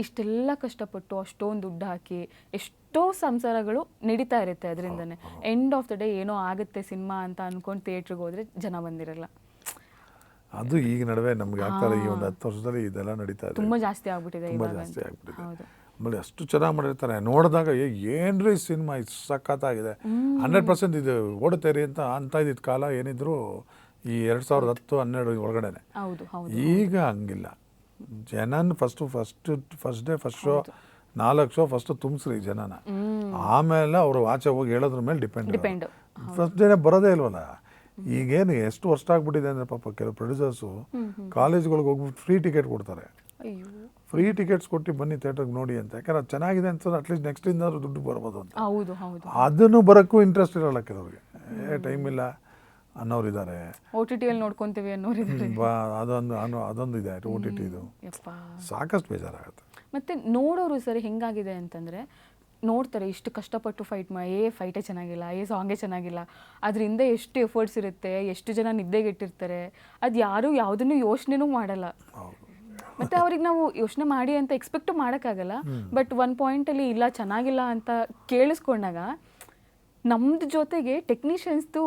ಇಷ್ಟೆಲ್ಲ ಕಷ್ಟಪಟ್ಟು ಅಷ್ಟೊಂದು ದುಡ್ಡು ಹಾಕಿ ಎಷ್ಟೋ ಸಂಸಾರಗಳು ನಡೀತಾ ಇರುತ್ತೆ ಅದರಿಂದನೇ. ಎಂಡ್ ಆಫ್ ದ ಡೇ ಏನೋ ಆಗುತ್ತೆ ಸಿನಿಮಾ ಅಂತ ಅನ್ಕೊಂಡು ಥಿಯೇಟ್ರಿಗೆ ಹೋದ್ರೆ ಜನ ಬಂದಿರಲ್ಲ. ಅದು ಈಗ ನಡುವೆ ನಮ್ಗೆ ಆಗ್ತಾರೆ ಈ ಒಂದು 10 ವರ್ಷದಲ್ಲಿ ಇದೆಲ್ಲ ನಡೀತಾ ಇದೆ. ತುಂಬಾ ಜಾಸ್ತಿ ಆಗ್ಬಿಟ್ಟಿದೆ ತುಂಬ ಇವಾಗ. ಜಾಸ್ತಿ ಆಗ್ಬಿಟ್ಟಿದೆ. ಹೌದು. ಆಮೇಲೆ ಅಷ್ಟು ಚೆನ್ನಾಗಿ ಮಾಡಿರ್ತಾರೆ, ನೋಡಿದಾಗ ಏನ್ರಿ ಸಿನಿಮಾ ಇದು ಸಖತ್ತಾಗಿದೆ, 100% ಇದು ಓಡುತ್ತೇರಿ ಅಂತ ಇದ್ದಿದ್ದ ಕಾಲ ಏನಿದ್ರು ಈ 2010-12 ಒಳಗಡೆನೆ. ಹೌದು ಹೌದು. ಈಗ ಹಂಗಿಲ್ಲ. ಜನನ first day first show 4 show first ತುಂಬಿಸ್ರಿ ಜನನ, ಆಮೇಲೆ ಅವರು ಆಚೆ ಹೋಗಿ ಹೇಳೋದ್ರ ಮೇಲೆ ಡಿಪೆಂಡ್. ಫಸ್ಟ್ ಡೇನೇ ಬರೋದೇ ಇಲ್ವಲ್ಲ. ಈಗೇನು ಎಷ್ಟು ವರ್ಷ ಆಗ್ಬಿಟ್ಟಿದೆ ಅಂದರೆ ಪಾಪ ಕೆಲವು ಪ್ರೊಡ್ಯೂಸರ್ಸು ಕಾಲೇಜ್ಗಳಿಗೆ ಹೋಗ್ಬಿಟ್ಟು ಫ್ರೀ ಟಿಕೆಟ್ ಕೊಡ್ತಾರೆ. ಅಯ್ಯೋ. ಫ್ರೀ ಟಿಕೆಟ್ಸ್ ಕೊಟ್ಟು ಬನ್ನಿ ಥಿಯೇಟ್ರಿಗೆ ನೋಡಿ ಅಂತ. ಯಾಕಂದ್ರೆ ಅದು ಚೆನ್ನಾಗಿದೆ ಅಂತ ಅಟ್ಲೀಸ್ಟ್ ನೆಕ್ಸ್ಟ್ ಇಂದಾದ್ರೂ ದುಡ್ಡು ಬರ್ಬೋದು ಅಂತ. ಹೌದು ಹೌದು. ಅದನ್ನು ಬರೋಕ್ಕೂ ಇಂಟ್ರೆಸ್ಟ್ ಇರೋಲ್ಲ ಕೆಲವ್ರಿಗೆ, ಟೈಮ್ ಇಲ್ಲ ಅನ್ನೋರು ಇದ್ದಾರೆ. OTT ಅಲ್ಲಿ ನೋಡ್ಕೊಂತೀವಿ ಅನ್ನೋರಿದ್ದಾರೆ. ಅದೊಂದು ಇದೆ OTT ಇದು. ಯಪ್ಪ. ಸಾಕಷ್ಟು ಬೇಜಾರಾಗುತ್ತೆ. ಮತ್ತೆ ನೋಡೋರು ಸರಿ ಹೆಂಗಾಗಿದೆ ಅಂತಂದ್ರೆ ನೋಡ್ತಾರೆ ಇಷ್ಟು ಕಷ್ಟಪಟ್ಟು ಫೈಟ್ ಮಾಡಿ ಫೈಟೇ ಚೆನ್ನಾಗಿಲ್ಲ, ಸಾಂಗೇ ಚೆನ್ನಾಗಿಲ್ಲ, ಅದರಿಂದ ಎಷ್ಟು ಎಫರ್ಟ್ಸ್ ಇರುತ್ತೆ, ಎಷ್ಟು ಜನ ನಿದ್ದೆಗೆಟ್ಟಿರ್ತಾರೆ, ಅದು ಯಾರು ಯಾವುದನ್ನು ಯೋಚನೆನೂ ಮಾಡಲ್ಲ. ಮತ್ತು ಅವ್ರಿಗೆ ನಾವು ಯೋಚನೆ ಮಾಡಿ ಅಂತ ಎಕ್ಸ್ಪೆಕ್ಟು ಮಾಡೋಕ್ಕಾಗಲ್ಲ. ಬಟ್ ಒಂದು ಪಾಯಿಂಟಲ್ಲಿ ಇಲ್ಲ ಚೆನ್ನಾಗಿಲ್ಲ ಅಂತ ಕೇಳಿಸ್ಕೊಂಡಾಗ ನಮ್ದು ಜೊತೆಗೆ ಟೆಕ್ನಿಷಿಯನ್ಸ್ದು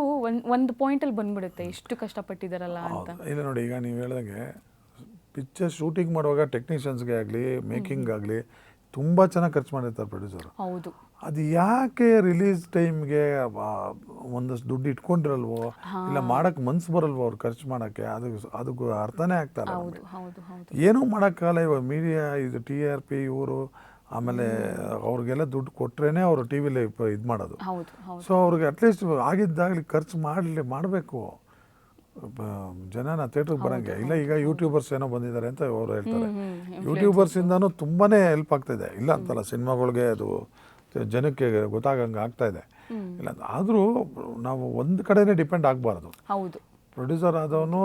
ಒಂದು ಪಾಯಿಂಟಲ್ಲಿ ಬಂದ್ಬಿಡುತ್ತೆ ಎಷ್ಟು ಕಷ್ಟಪಟ್ಟಿದ್ದಾರಲ್ಲ ಅಂತ. ಇಲ್ಲ ನೋಡಿ, ಈಗ ನೀವು ಹೇಳ್ದಂಗೆ ಪಿಕ್ಚರ್ ಶೂಟಿಂಗ್ ಮಾಡುವಾಗ ಟೆಕ್ನಿಷಿಯನ್ಸ್ಗೆ ಆಗಲಿ ಮೇಕಿಂಗ್ ಆಗಲಿ ತುಂಬ ಚೆನ್ನಾಗಿ ಖರ್ಚು ಮಾಡಿರ್ತಾರೆ ಪ್ರೊಡ್ಯೂಸರು. ಹೌದು. ಅದು ಯಾಕೆ ರಿಲೀಸ್ ಟೈಮ್ಗೆ ಒಂದಷ್ಟು ದುಡ್ಡು ಇಟ್ಕೊಂಡಿರಲ್ವೋ, ಇಲ್ಲ ಮಾಡೋಕ್ಕೆ ಮನ್ಸು ಬರಲ್ವೋ ಅವ್ರು ಖರ್ಚು ಮಾಡೋಕ್ಕೆ, ಅದಕ್ಕೂ ಅರ್ಥನೇ ಆಗ್ತಾಯಿಲ್ಲ. ಏನೂ ಮಾಡೋಕ್ಕಾಗಲ್ಲ. ಇವಾಗ ಮೀಡಿಯಾ ಇದು TRP ಇವರು ಆಮೇಲೆ ಅವ್ರಿಗೆಲ್ಲ ದುಡ್ಡು ಕೊಟ್ರೇ ಅವರು ಟಿ ವಿಲಿ ಇದು ಮಾಡೋದು. ಸೊ ಅವ್ರಿಗೆ ಅಟ್ಲೀಸ್ಟ್ ಆಗಿದ್ದಾಗಲಿ ಖರ್ಚು ಮಾಡಬೇಕು. ಜನನ ಥಿಯೇಟ್ರಿಗೆ ಬರೋಂಗೆ ಇಲ್ಲ. ಈಗ ಯೂಟ್ಯೂಬರ್ಸ್ ಏನೋ ಬಂದಿದ್ದಾರೆ ಅಂತ ಅವರು ಹೇಳ್ತಾರೆ. ಯೂಟ್ಯೂಬರ್ಸಿಂದನೂ ತುಂಬಾ ಹೆಲ್ಪ್ ಆಗ್ತಾಯಿದೆ, ಇಲ್ಲ ಅಂತಲ್ಲ, ಸಿನಿಮಾಗಳಿಗೆ ಅದು ಜನಕ್ಕೆ ಗೊತ್ತಾಗಂಗೆ ಆಗ್ತಾಯಿದೆ. ಇಲ್ಲ ಆದರೂ ನಾವು ಒಂದು ಕಡೆನೇ ಡಿಪೆಂಡ್ ಆಗಬಾರ್ದು. ಹೌದು. ಪ್ರೊಡ್ಯೂಸರ್ ಆದವನು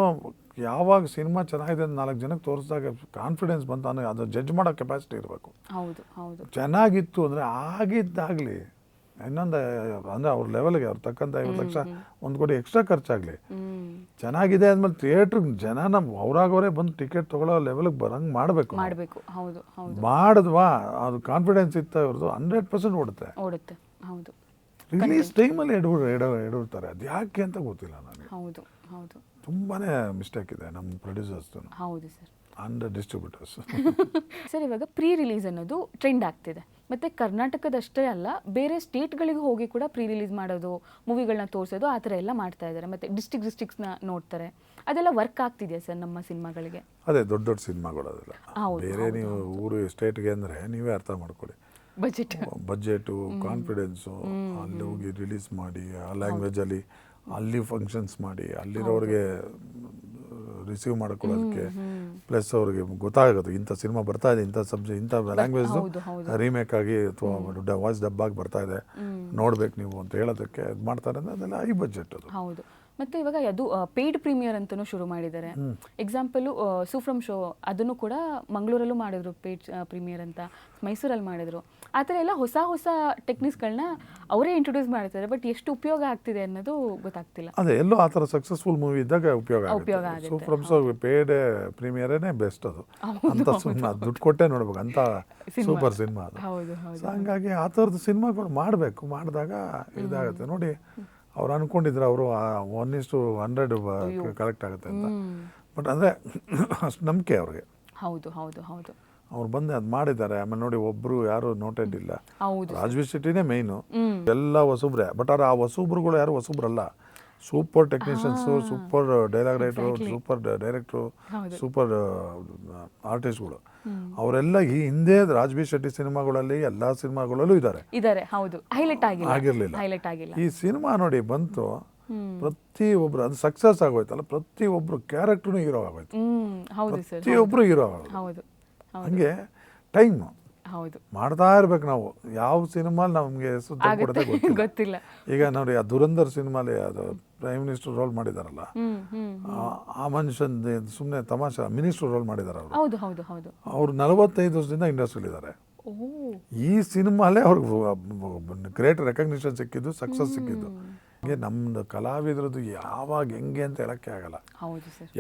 ಯಾವಾಗ ಸಿನಿಮಾ ಚೆನ್ನಾಗಿದೆ ಅಂತ 4 ಜನಕ್ಕೆ ತೋರಿಸಿದಾಗ ಕಾನ್ಫಿಡೆನ್ಸ್ ಬಂತು ಅನ್ನೋ ಅದು ಜಡ್ಜ್ ಮಾಡೋ ಕೆಪಾಸಿಟಿ ಇರಬೇಕು. ಚೆನ್ನಾಗಿತ್ತು ಅಂದರೆ ಆಗಿದ್ದಾಗಲಿ ಇನ್ನೊಂದು ಅಂದರೆ ಅವ್ರ ಲೆವೆಲ್ಗೆ ಅವ್ರು ತಕ್ಕಂಥ 50 ಲಕ್ಷ 1 ಕೋಟಿ ಎಕ್ಸ್ಟ್ರಾ ಖರ್ಚಾಗಲಿ, ಚೆನ್ನಾಗಿದೆ ಅಂದಮೇಲೆ ಥಿಯೇಟ್ರಿಗೆ ಜನ ಅವ್ರಾಗವರೇ ಬಂದು ಟಿಕೆಟ್ ತೊಗೊಳ್ಳೋ ಲೆವೆಲ್ಗೆ ಬರೋಂಗೆ ಮಾಡಬೇಕು. ಮಾಡಿದ್ವಾ ಅದು ಕಾನ್ಫಿಡೆನ್ಸ್ ಇತ್ತ ಇವ್ರದ್ದು 100% ಓಡುತ್ತೆ. ರಿಲೀಸ್ ಟೈಮಲ್ಲಿ ಎಡುತ್ತಾರೆ, ಅದು ಯಾಕೆ ಅಂತ ಗೊತ್ತಿಲ್ಲ ನನಗೆ. ತುಂಬಾ ಮಿಸ್ಟೇಕ್ ಇದೆ ನಮ್ಮ ಪ್ರೊಡ್ಯೂಸರ್ಸ್ದು ಅಂಡ್ ಡಿಸ್ಟ್ರಿಬ್ಯೂಟರ್ಸ್. ಸರ್, ಇವಾಗ ಪ್ರೀ ರಿಲೀಸ್ ಅನ್ನೋದು ಟ್ರೆಂಡ್ ಆಗ್ತಿದೆ. ಮತ್ತು ಕರ್ನಾಟಕದಷ್ಟೇ ಅಲ್ಲ, ಬೇರೆ ಸ್ಟೇಟ್ಗಳಿಗೆ ಹೋಗಿ ಕೂಡ ಪ್ರೀ ರಿಲೀಸ್ ಮಾಡೋದು, ಮೂವಿಗಳನ್ನ ತೋರಿಸೋದು, ಆ ಥರ ಎಲ್ಲ ಮಾಡ್ತಾ ಇದ್ದಾರೆ. ಮತ್ತು ಡಿಸ್ಟ್ರಿಕ್ಟ್ಸ್ನ ನೋಡ್ತಾರೆ. ಅದೆಲ್ಲ ವರ್ಕ್ ಆಗ್ತಿದೆಯಾ ಸರ್ ನಮ್ಮ ಸಿನಿಮಾಗಳಿಗೆ? ಅದೇ ದೊಡ್ಡ ಸಿನಿಮಾಗಳು ಅದೆಲ್ಲ. ಬೇರೆ ನೀವು ಊರು ಸ್ಟೇಟ್ಗೆ ಅಂದರೆ ನೀವೇ ಅರ್ಥ ಮಾಡ್ಕೊಳ್ಳಿ. ಬಜೆಟು, ಕಾನ್ಫಿಡೆನ್ಸು, ಅಲ್ಲಿ ಹೋಗಿ ರಿಲೀಸ್ ಮಾಡಿ ಆ ಲ್ಯಾಂಗ್ವೇಜಲ್ಲಿ ಅಲ್ಲಿ ಫಂಕ್ಷನ್ಸ್ ಮಾಡಿ ಅಲ್ಲಿರೋರಿಗೆ ರಿಸೀವ್ ಮಾಡ್ಕೊಳ್ಳೋದಕ್ಕೆ, ಪ್ಲಸ್ ಅವ್ರಿಗೆ ಗೊತ್ತಾಗೋದು ಇಂಥ ಸಿನಿಮಾ ಬರ್ತಾ ಇದೆ, ಇಂಥ ಲ್ಯಾಂಗ್ವೇಜ್ದು ರೀಮೇಕ್ ಆಗಿ ಅಥವಾ ವಾಯ್ಸ್ ಡಬ್ಬಾಗಿ ಬರ್ತಾ ಇದೆ, ನೋಡ್ಬೇಕು ನೀವು ಅಂತ ಹೇಳೋದಕ್ಕೆ ಇದು ಮಾಡ್ತಾರೆ. ಅದೆಲ್ಲ ಹೈ ಬಜೆಟ್ ಅದು. ಹೌದು. ಮತ್ತು ಇವಾಗ ಅದು ಪೇಯ್ಡ್ ಪ್ರೀಮಿಯರ್ ಅಂತಲೂ ಶುರು ಮಾಡಿದ್ದಾರೆ. ಎಕ್ಸಾಂಪಲು ಸೂಫ್ರಮ್ ಶೋ ಅದನ್ನು ಕೂಡ ಮಂಗಳೂರಲ್ಲೂ ಮಾಡಿದ್ರು ಪೇಯ್ಡ್ ಪ್ರೀಮಿಯರ್ ಅಂತ, ಮೈಸೂರಲ್ಲಿ ಮಾಡಿದ್ರು. ಆ ಥರ ಎಲ್ಲ ಹೊಸ ಟೆಕ್ನಿಕ್ಸ್ಗಳನ್ನ ಅವರೇ ಇಂಟ್ರೊಡ್ಯೂಸ್ ಮಾಡ್ತಾರೆ. ಬಟ್ ಎಷ್ಟು ಉಪಯೋಗ ಆಗ್ತಿದೆ ಅನ್ನೋದು ಗೊತ್ತಾಗ್ತಿಲ್ಲ. ಅದೇ ಎಲ್ಲೋ ಆ ಥರ ಸಕ್ಸಸ್ಫುಲ್ ಮೂವಿ ಇದ್ದಾಗ ಉಪಯೋಗ ಆಗುತ್ತೆ. ಸೂಫ್ರಮ್ ಶೋ ಪೇಯ್ಡ್ ಪ್ರೀಮಿಯರೇ ಬೆಸ್ಟ್ ಅದು. ಅಂತ ಸಿನಿಮಾ ದುಡ್ಡು ಕೊಟ್ಟೆ ನೋಡ್ಬೇಕು ಅಂತ ಸೂಪರ್ ಸಿನಿಮಾ ಅದು. ಸೊ ಹಂಗಾಗಿ ಆ ಥರದ್ದು ಸಿನಿಮಾಗಳು ಮಾಡಬೇಕು. ಮಾಡಿದಾಗ ಇದಾಗುತ್ತೆ ನೋಡಿ. ಅವ್ರು ಅಂದ್ಕೊಂಡಿದ್ರು ಅವರು 1:100 ಕಲೆಕ್ಟ್ ಆಗುತ್ತೆ ಅಂತ. ಬಟ್ ಅಂದರೆ ಅಷ್ಟು ನಂಬಿಕೆ ಅವ್ರಿಗೆ. ಅವ್ರು ಬಂದು ಅದು ಮಾಡಿದ್ದಾರೆ. ಆಮೇಲೆ ನೋಡಿ, ಒಬ್ಬರು ಯಾರು ನೋಟೆಡ್ ಇಲ್ಲ. ರಾಜ್ವೀರ್ ಶೆಟ್ಟಿನೇ ಮೇಯ್ನು, ಎಲ್ಲ ಹೊಸಬ್ರೆ. ಬಟ್ ಆ ಹೊಸಬ್ರುಗಳು ಯಾರು ಹೊಸಬ್ರಲ್ಲ, super technicians, super dialogue writers, super directors, super ಆರ್ಟಿಸ್ಟ್ಗಳು. ಅವರೆಲ್ಲ ಈ ಹಿಂದೆ ರಾಜ್ವೀರ್ ಶೆಟ್ಟಿ ಸಿನಿಮಾಗಳಲ್ಲಿ ಎಲ್ಲ ಸಿನಿಮಾಗಳಲ್ಲೂ ಇದ್ದಾರೆ. ಆಗಿರಲಿಲ್ಲ. ಈ ಸಿನಿಮಾ ನೋಡಿ ಬಂತು, ಪ್ರತಿಯೊಬ್ರು ಅದು ಸಕ್ಸಸ್ ಆಗೋಯ್ತಲ್ಲ, ಪ್ರತಿಯೊಬ್ರು ಕ್ಯಾರೆಕ್ಟರ್ನು ಹೀರೋ ಆಗೋಯ್ತು, ಪ್ರತಿಯೊಬ್ರು ಹೀರೋ ಆಗೋದು. ಹಂಗೆ ಟೈಮ್ ಮಾಡ್ತಾ ಇರ್ಬೇಕು ನಾವು. ಯಾವ ಸಿನಿಮಾ ನಮಗೆ ಹೆಸರು ತಂದ್ಕೊಡೋದೇ ಗೊತ್ತಿಲ್ಲ. ಈಗ ನೋಡಿ, ಆ ದುರಂಧರ್ ಸಿನಿಮಾಲಿ ಅದು ಪ್ರೈಮ್ ಮಿನಿಸ್ಟರ್ ರೋಲ್ ಮಾಡಿದಾರಲ್ಲ, ಆ ಮನುಷ್ಯನ್ ಸುಮ್ಮನೆ ತಮಾಷೆ ಮಿನಿಸ್ಟರ್ ರೋಲ್ ಮಾಡಿದಾರೆ ಅವರು. ಅವ್ರು 45 ವರ್ಷದಿಂದ ಇಂಡಸ್ಟ್ರಿಯಲ್ಲಿದ್ದಾರೆ. ಈ ಸಿನಿಮಾಲೇ ಅವ್ರಿಗೆ ಗ್ರೇಟ್ ರೆಕಗ್ನಿಷನ್ ಸಿಕ್ಕಿದ್ದು, ಸಕ್ಸಸ್ ಸಿಕ್ಕಿದ್ದು. ಹಂಗೆ ನಮ್ದು ಕಲಾವಿದ್ರದ್ದು ಯಾವಾಗ ಹೆಂಗೆ ಅಂತ ಹೇಳಕ್ಕೆ ಆಗಲ್ಲ.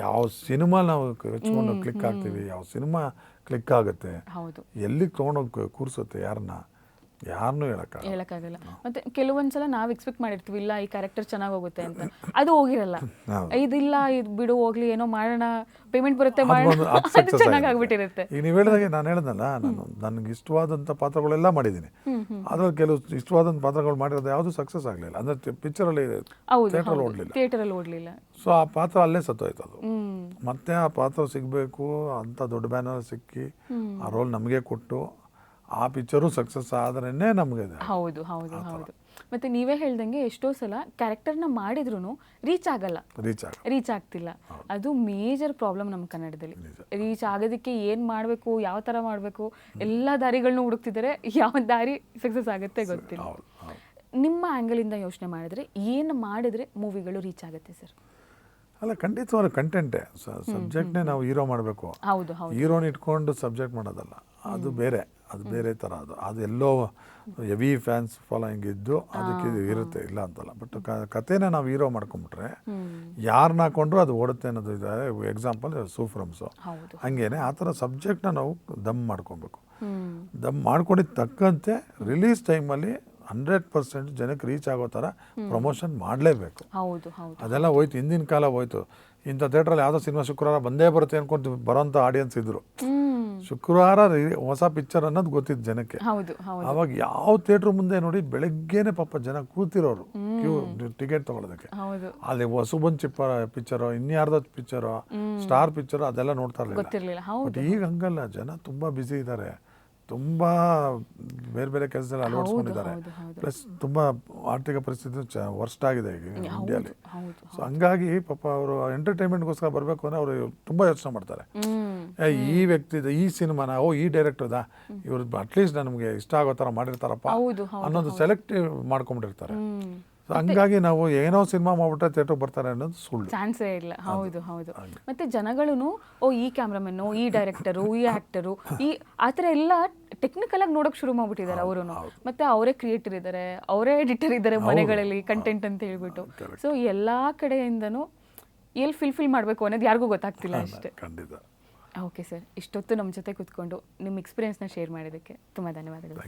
ಯಾವ ಸಿನಿಮಾ ನಾವು ಹಚ್ಕೊಂಡು ಕ್ಲಿಕ್ ಆಗ್ತೀವಿ, ಯಾವ ಸಿನಿಮಾ ಕ್ಲಿಕ್ ಆಗುತ್ತೆ, ಎಲ್ಲಿಗೆ ತೊಗೊಂಡೋಗಿ ಕೂರಿಸುತ್ತೆ ಯಾರನ್ನ, ಯಾರನ್ನೂ ಹೇಳೋಕ್ಕಾಗಲ್ಲ. ಹೇಳಕ್ಕಾಗಲ್ಲ. ಮತ್ತೆ ಕೆಲವೊಂದ್ಸಲ ನಾವು ಎಕ್ಸ್ಪೆಕ್ಟ್ ಮಾಡಿರ್ತೀವಿ, ಇಲ್ಲ ಈ ಕ್ಯಾರೆಕ್ಟರ್ ಚೆನ್ನಾಗಿ ಹೋಗುತ್ತೆ ಅಂತ, ಅದು ಹೋಗಿರಲ್ಲ. ಇದಿಲ್ಲ ಇದು ಬಿಡು ಹೋಗ್ಲಿ, ಏನೋ ಮಾಡೋಣ, ಪೇಮೆಂಟ್ ಬರುತ್ತೆ ಮಾಡೋಣ, ಅದು ಚೆನ್ನಾಗಿ ಆಗ್ಬಿಟ್ಟಿರುತ್ತೆ. ಈಗ ನೀವು ಹೇಳಿದಾಗೆ ನಾನು ಹೇಳ್ದಲ್ಲ, ನನಗೆ ಇಷ್ಟವಾದಂಥ ಪಾತ್ರಗಳೆಲ್ಲ ಮಾಡಿದ್ದೀನಿ. ಅದ್ರಲ್ಲಿ ಕೆಲವು ಇಷ್ಟವಾದಂಥ ಪಾತ್ರಗಳು ಮಾಡಿರೋದು ಯಾವುದು ಸಕ್ಸಸ್ ಆಗಲಿಲ್ಲ, ಅಂದರೆ ಪಿಕ್ಚರಲ್ಲಿ ಥಿಯೇಟರಲ್ಲಿ ಓಡಲಿಲ್ಲ. ಸೊ ಆ ಪಾತ್ರ ಅಲ್ಲೇ ಸತ್ತೋಯ್ತು ಅದು. ಮತ್ತೆ ಆ ಪಾತ್ರ ಸಿಗಬೇಕು ಅಂತ ದೊಡ್ಡ ಬ್ಯಾನರ್ ಸಿಕ್ಕಿ ಆ ರೋಲ್ ನಮಗೆ ಕೊಟ್ಟು ಆ ಪಿಕ್ಚರು ಸಕ್ಸಸ್ ಆದ್ರೇ ನಮಗೆ. ಹೌದು ಹೌದು ಹೌದು. ಮತ್ತೆ ನೀವೇ ಹೇಳ್ದಂಗೆ ಎಷ್ಟೋ ಸಲ ಕ್ಯಾರೆಕ್ಟರ್ನ ಮಾಡಿದ್ರು ರೀಚ್ ಆಗ್ತಿಲ್ಲ. ಅದು ಮೇಜರ್ ಪ್ರಾಬ್ಲಮ್ ನಮ್ಮ ಕನ್ನಡದಲ್ಲಿ. ರೀಚ್ ಆಗೋದಕ್ಕೆ ಏನು ಮಾಡಬೇಕು, ಯಾವ ಥರ ಮಾಡಬೇಕು, ಎಲ್ಲ ದಾರಿಗಳನ್ನೂ ಹುಡುಕ್ತಿದ್ದಾರೆ, ಯಾವ ದಾರಿ ಸಕ್ಸಸ್ ಆಗುತ್ತೆ ಗೊತ್ತಿಲ್ಲ. ನಿಮ್ಮ ಆ್ಯಂಗಲಿಂದ ಯೋಚನೆ ಮಾಡಿದ್ರೆ ಏನು ಮಾಡಿದ್ರೆ ಮೂವಿಗಳು ರೀಚ್ ಆಗುತ್ತೆ ಸರ್? ಅಲ್ಲ, ಖಂಡಿತವಾದ ಕಂಟೆಂಟೇ, ಸಬ್ಜೆಕ್ಟ್ನೇ ನಾವು ಹೀರೋ ಮಾಡಬೇಕು. ಹೀರೋನ ಇಟ್ಕೊಂಡು ಸಬ್ಜೆಕ್ಟ್ ಮಾಡೋದಲ್ಲ, ಅದು ಬೇರೆ ಥರ. ಅದು ಎಲ್ಲೋ ಹೆವಿ ಫ್ಯಾನ್ಸ್ ಫಾಲೋಯಿಂಗ್ ಇದ್ದು ಅದಕ್ಕೆ ಇರುತ್ತೆ, ಇಲ್ಲ ಅಂತಲ್ಲ. ಬಟ್ ಕಥೆನ ನಾವು ಹೀರೋ ಮಾಡ್ಕೊಂಬಿಟ್ರೆ ಯಾರನ್ನ ಹಾಕೊಂಡ್ರು ಅದು ಓಡುತ್ತೆ ಅನ್ನೋದು ಇದೆ. ಎಕ್ಸಾಂಪಲ್ ಸೂಫ್ರಮ್ಸು ಹಂಗೇನೆ ಆ ಥರ ಸಬ್ಜೆಕ್ಟ್ನ ನಾವು ದಮ್ ಮಾಡ್ಕೊಬೇಕು. ದಮ್ ಮಾಡ್ಕೊಂಡಿದ್ದು ತಕ್ಕಂತೆ ರಿಲೀಸ್ ಟೈಮಲ್ಲಿ 100% ಜನಕ್ಕೆ ರೀಚ್ ಆಗೋ ಥರ ಪ್ರಮೋಷನ್ ಮಾಡಲೇಬೇಕು. ಅದೆಲ್ಲ ಹೋಯ್ತು, ಹಿಂದಿನ ಕಾಲ ಹೋಯ್ತು. ಇಂಥ ಥಿಯೇಟ್ರಲ್ಲಿ ಯಾವುದೋ ಸಿನಿಮಾ ಶುಕ್ರವಾರ ಬಂದೇ ಬರುತ್ತೆ ಅಂದ್ಕೊಂಡು ಬರೋಂಥ ಆಡಿಯನ್ಸ್ ಇದ್ದರು. ಶುಕ್ರವಾರ ಹೊಸ ಪಿಕ್ಚರ್ ಅನ್ನೋದು ಗೊತ್ತಿದ್ದು ಜನಕ್ಕೆ. ಅವಾಗ ಯಾವ ಥಿಯೇಟ್ರ್ ಮುಂದೆ ನೋಡಿ ಬೆಳಗ್ಗೆನೆ ಪಾಪ ಜನ ಕೂತಿರೋರು ಕ್ಯೂ ಟಿಕೆಟ್ ತೊಗೊಳೋದಕ್ಕೆ. ಅಲ್ಲಿ ಹೊಸಬನ್ ಪಿಕ್ಚರೋ, ಇನ್ಯಾರ್ದೋ ಪಿಕ್ಚರೋ, ಸ್ಟಾರ್ ಪಿಕ್ಚರೋ ಅದೆಲ್ಲ ನೋಡ್ತಾ ಇರಲಿಲ್ಲ. ಬಟ್ ಈಗ ಹಂಗಲ್ಲ, ಜನ ತುಂಬ ಬ್ಯುಸಿ ಇದ್ದಾರೆ, ತುಂಬ ಬೇರೆ ಬೇರೆ ಕೆಲಸದಲ್ಲಿ ಅಳವಡಿಸ್ಕೊಂಡಿದ್ದಾರೆ. ಪ್ಲಸ್ ತುಂಬ ಆರ್ಥಿಕ ಪರಿಸ್ಥಿತಿ ವರ್ಸ್ಟ್ ಆಗಿದೆ ಈಗ ಇಂಡಿಯಾಲಿ. ಸೊ ಹಂಗಾಗಿ ಪಾಪ ಅವರು ಎಂಟರ್ಟೈನ್ಮೆಂಟ್ಗೋಸ್ಕರ ಬರಬೇಕು ಅಂದರೆ ಅವರು ತುಂಬ ಯೋಚನೆ ಮಾಡ್ತಾರೆ. ಈ ವ್ಯಕ್ತಿದ ಈ ಸಿನಿಮಾನ, ಈ ಡೈರೆಕ್ಟರ್ದ, ಇವ್ರದ್ದು ಅಟ್ಲೀಸ್ಟ್ ನಮಗೆ ಇಷ್ಟ ಆಗೋ ಥರ ಮಾಡಿರ್ತಾರಪ್ಪ ಅನ್ನೋದು ಸೆಲೆಕ್ಟಿವ್ ಮಾಡ್ಕೊಂಡ್ಬಿಟ್ಟಿರ್ತಾರೆ. ಹಂಗಾಗಿ ನಾವು ಏನೋ ಸಿನಿಮಾ ಮಾಡ್ಬಿಟ್ರೆ ಥಿಯೇಟರ್ ಬರ್ತಾರೆ ಅನ್ನೋದು ಸುಳ್ಳು, ಚಾನ್ಸೇ ಇಲ್ಲ. ಹೌದು ಹೌದು. ಮತ್ತೆ ಜನಗಳು ಈ ಕ್ಯಾಮ್ರಾಮನ್ನು, ಈ ಡೈರೆಕ್ಟರು, ಈ ಆಕ್ಟರು, ಆ ಥರ ಎಲ್ಲ ಟೆಕ್ನಿಕಲ್ ಆಗಿ ನೋಡೋಕೆ ಶುರು ಮಾಡ್ಬಿಟ್ಟಿದ್ದಾರೆ ಅವರು. ಮತ್ತೆ ಅವರೇ ಕ್ರಿಯೇಟರ್ ಇದ್ದಾರೆ, ಅವರೇ ಎಡಿಟರ್ ಇದ್ದಾರೆ ಮನೆಗಳಲ್ಲಿ, ಕಂಟೆಂಟ್ ಅಂತ ಹೇಳ್ಬಿಟ್ಟು. ಸೊ ಎಲ್ಲಾ ಕಡೆಯಿಂದನೂ ಎಲ್ಲಿ ಫಿಲ್ ಮಾಡಬೇಕು ಅನ್ನೋದು ಯಾರಿಗೂ ಗೊತ್ತಾಗ್ತಿಲ್ಲ ಅಷ್ಟೇ. ಖಂಡಿತ. ಓಕೆ ಸರ್, ಇಷ್ಟೊತ್ತು ನಮ್ಮ ಜೊತೆ ಕೂತ್ಕೊಂಡು ನಿಮ್ಮ ಎಕ್ಸ್ಪೀರಿಯನ್ಸ್ನ ಶೇರ್ ಮಾಡಿದ್ದಕ್ಕೆ ತುಂಬ ಧನ್ಯವಾದಗಳು.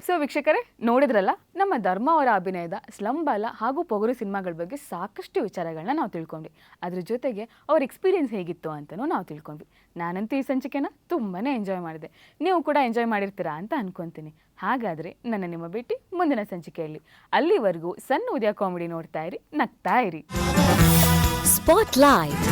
ಸೊ ವೀಕ್ಷಕರೇ, ನೋಡಿದ್ರಲ್ಲ, ನಮ್ಮ ಧರ್ಮ ಅವರ ಅಭಿನಯದ ಸ್ಲಂಬಾಲ ಹಾಗೂ ಪೊಗರು ಸಿನಿಮಾಗಳ ಬಗ್ಗೆ ಸಾಕಷ್ಟು ವಿಚಾರಗಳನ್ನ ನಾವು ತಿಳ್ಕೊಂಡ್ವಿ. ಅದ್ರ ಜೊತೆಗೆ ಅವ್ರ ಎಕ್ಸ್ಪೀರಿಯನ್ಸ್ ಹೇಗಿತ್ತು ಅಂತಲೂ ನಾವು ತಿಳ್ಕೊಂಡ್ವಿ. ನಾನಂತೂ ಈ ಸಂಚಿಕೆನ ತುಂಬಾ ಎಂಜಾಯ್ ಮಾಡಿದೆ, ನೀವು ಕೂಡ ಎಂಜಾಯ್ ಮಾಡಿರ್ತೀರಾ ಅಂತ ಅನ್ಕೊತೀನಿ. ಹಾಗಾದರೆ ನಿಮ್ಮ ಭೇಟಿ ಮುಂದಿನ ಸಂಚಿಕೆಯಲ್ಲಿ. ಅಲ್ಲಿವರೆಗೂ ಸಣ್ಣ ಉದಯ ಕಾಮಿಡಿ ನೋಡ್ತಾ ಇರಿ, ನಗ್ತಾ ಇರಿ. ಸ್ಪಾಟ್ಲೈಟ್.